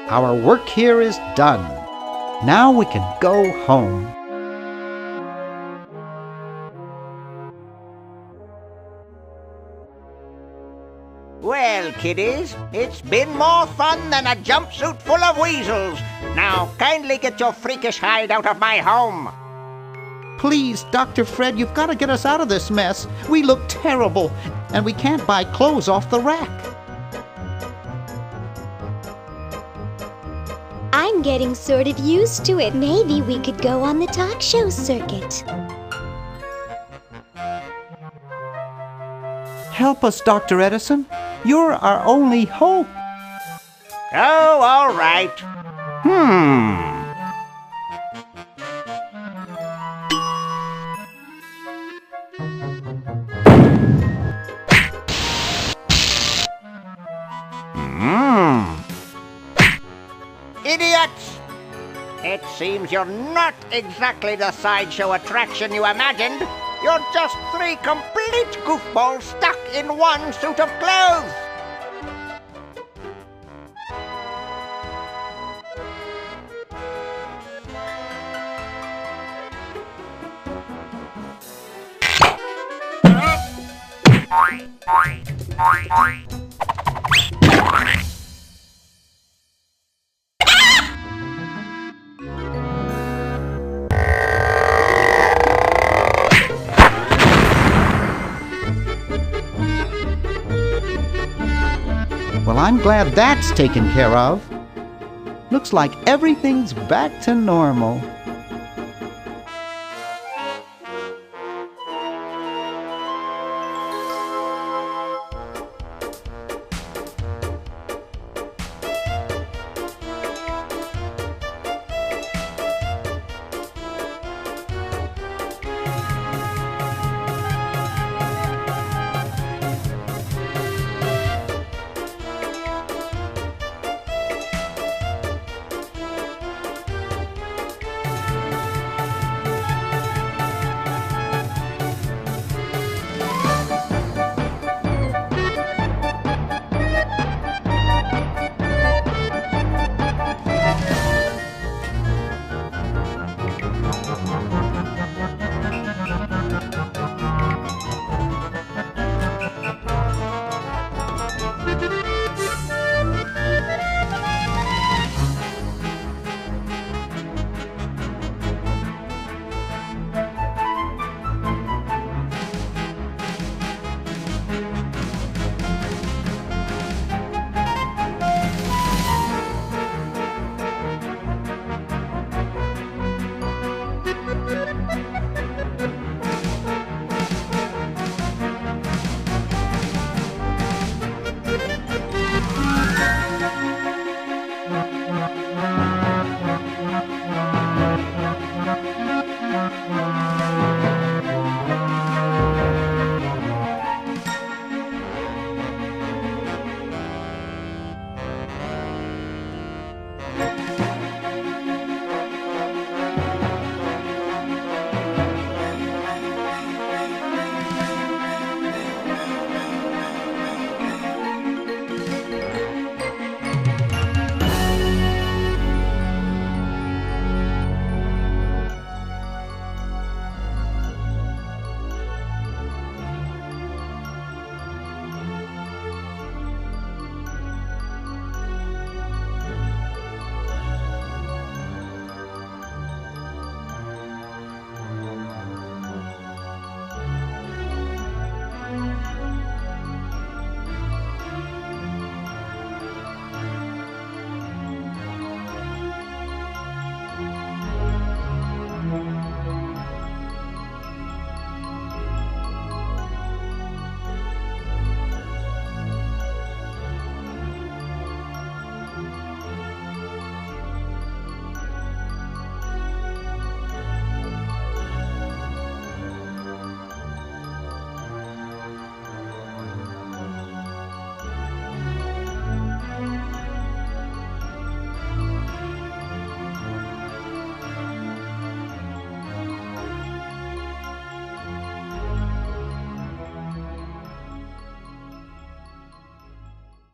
Our work here is done. Now we can go home. Well, kiddies, it's been more fun than a jumpsuit full of weasels. Now, kindly get your freakish hide out of my home. Please, Dr. Fred, you've got to get us out of this mess. We look terrible, and we can't buy clothes off the rack. I'm getting sort of used to it. Maybe we could go on the talk show circuit. Help us, Dr. Edison. You're our only hope. Oh, all right. Idiots! It seems you're not exactly the sideshow attraction you imagined. You're just three complete goofballs stuck in one suit of clothes. Well, I'm glad that's taken care of. Looks like everything's back to normal.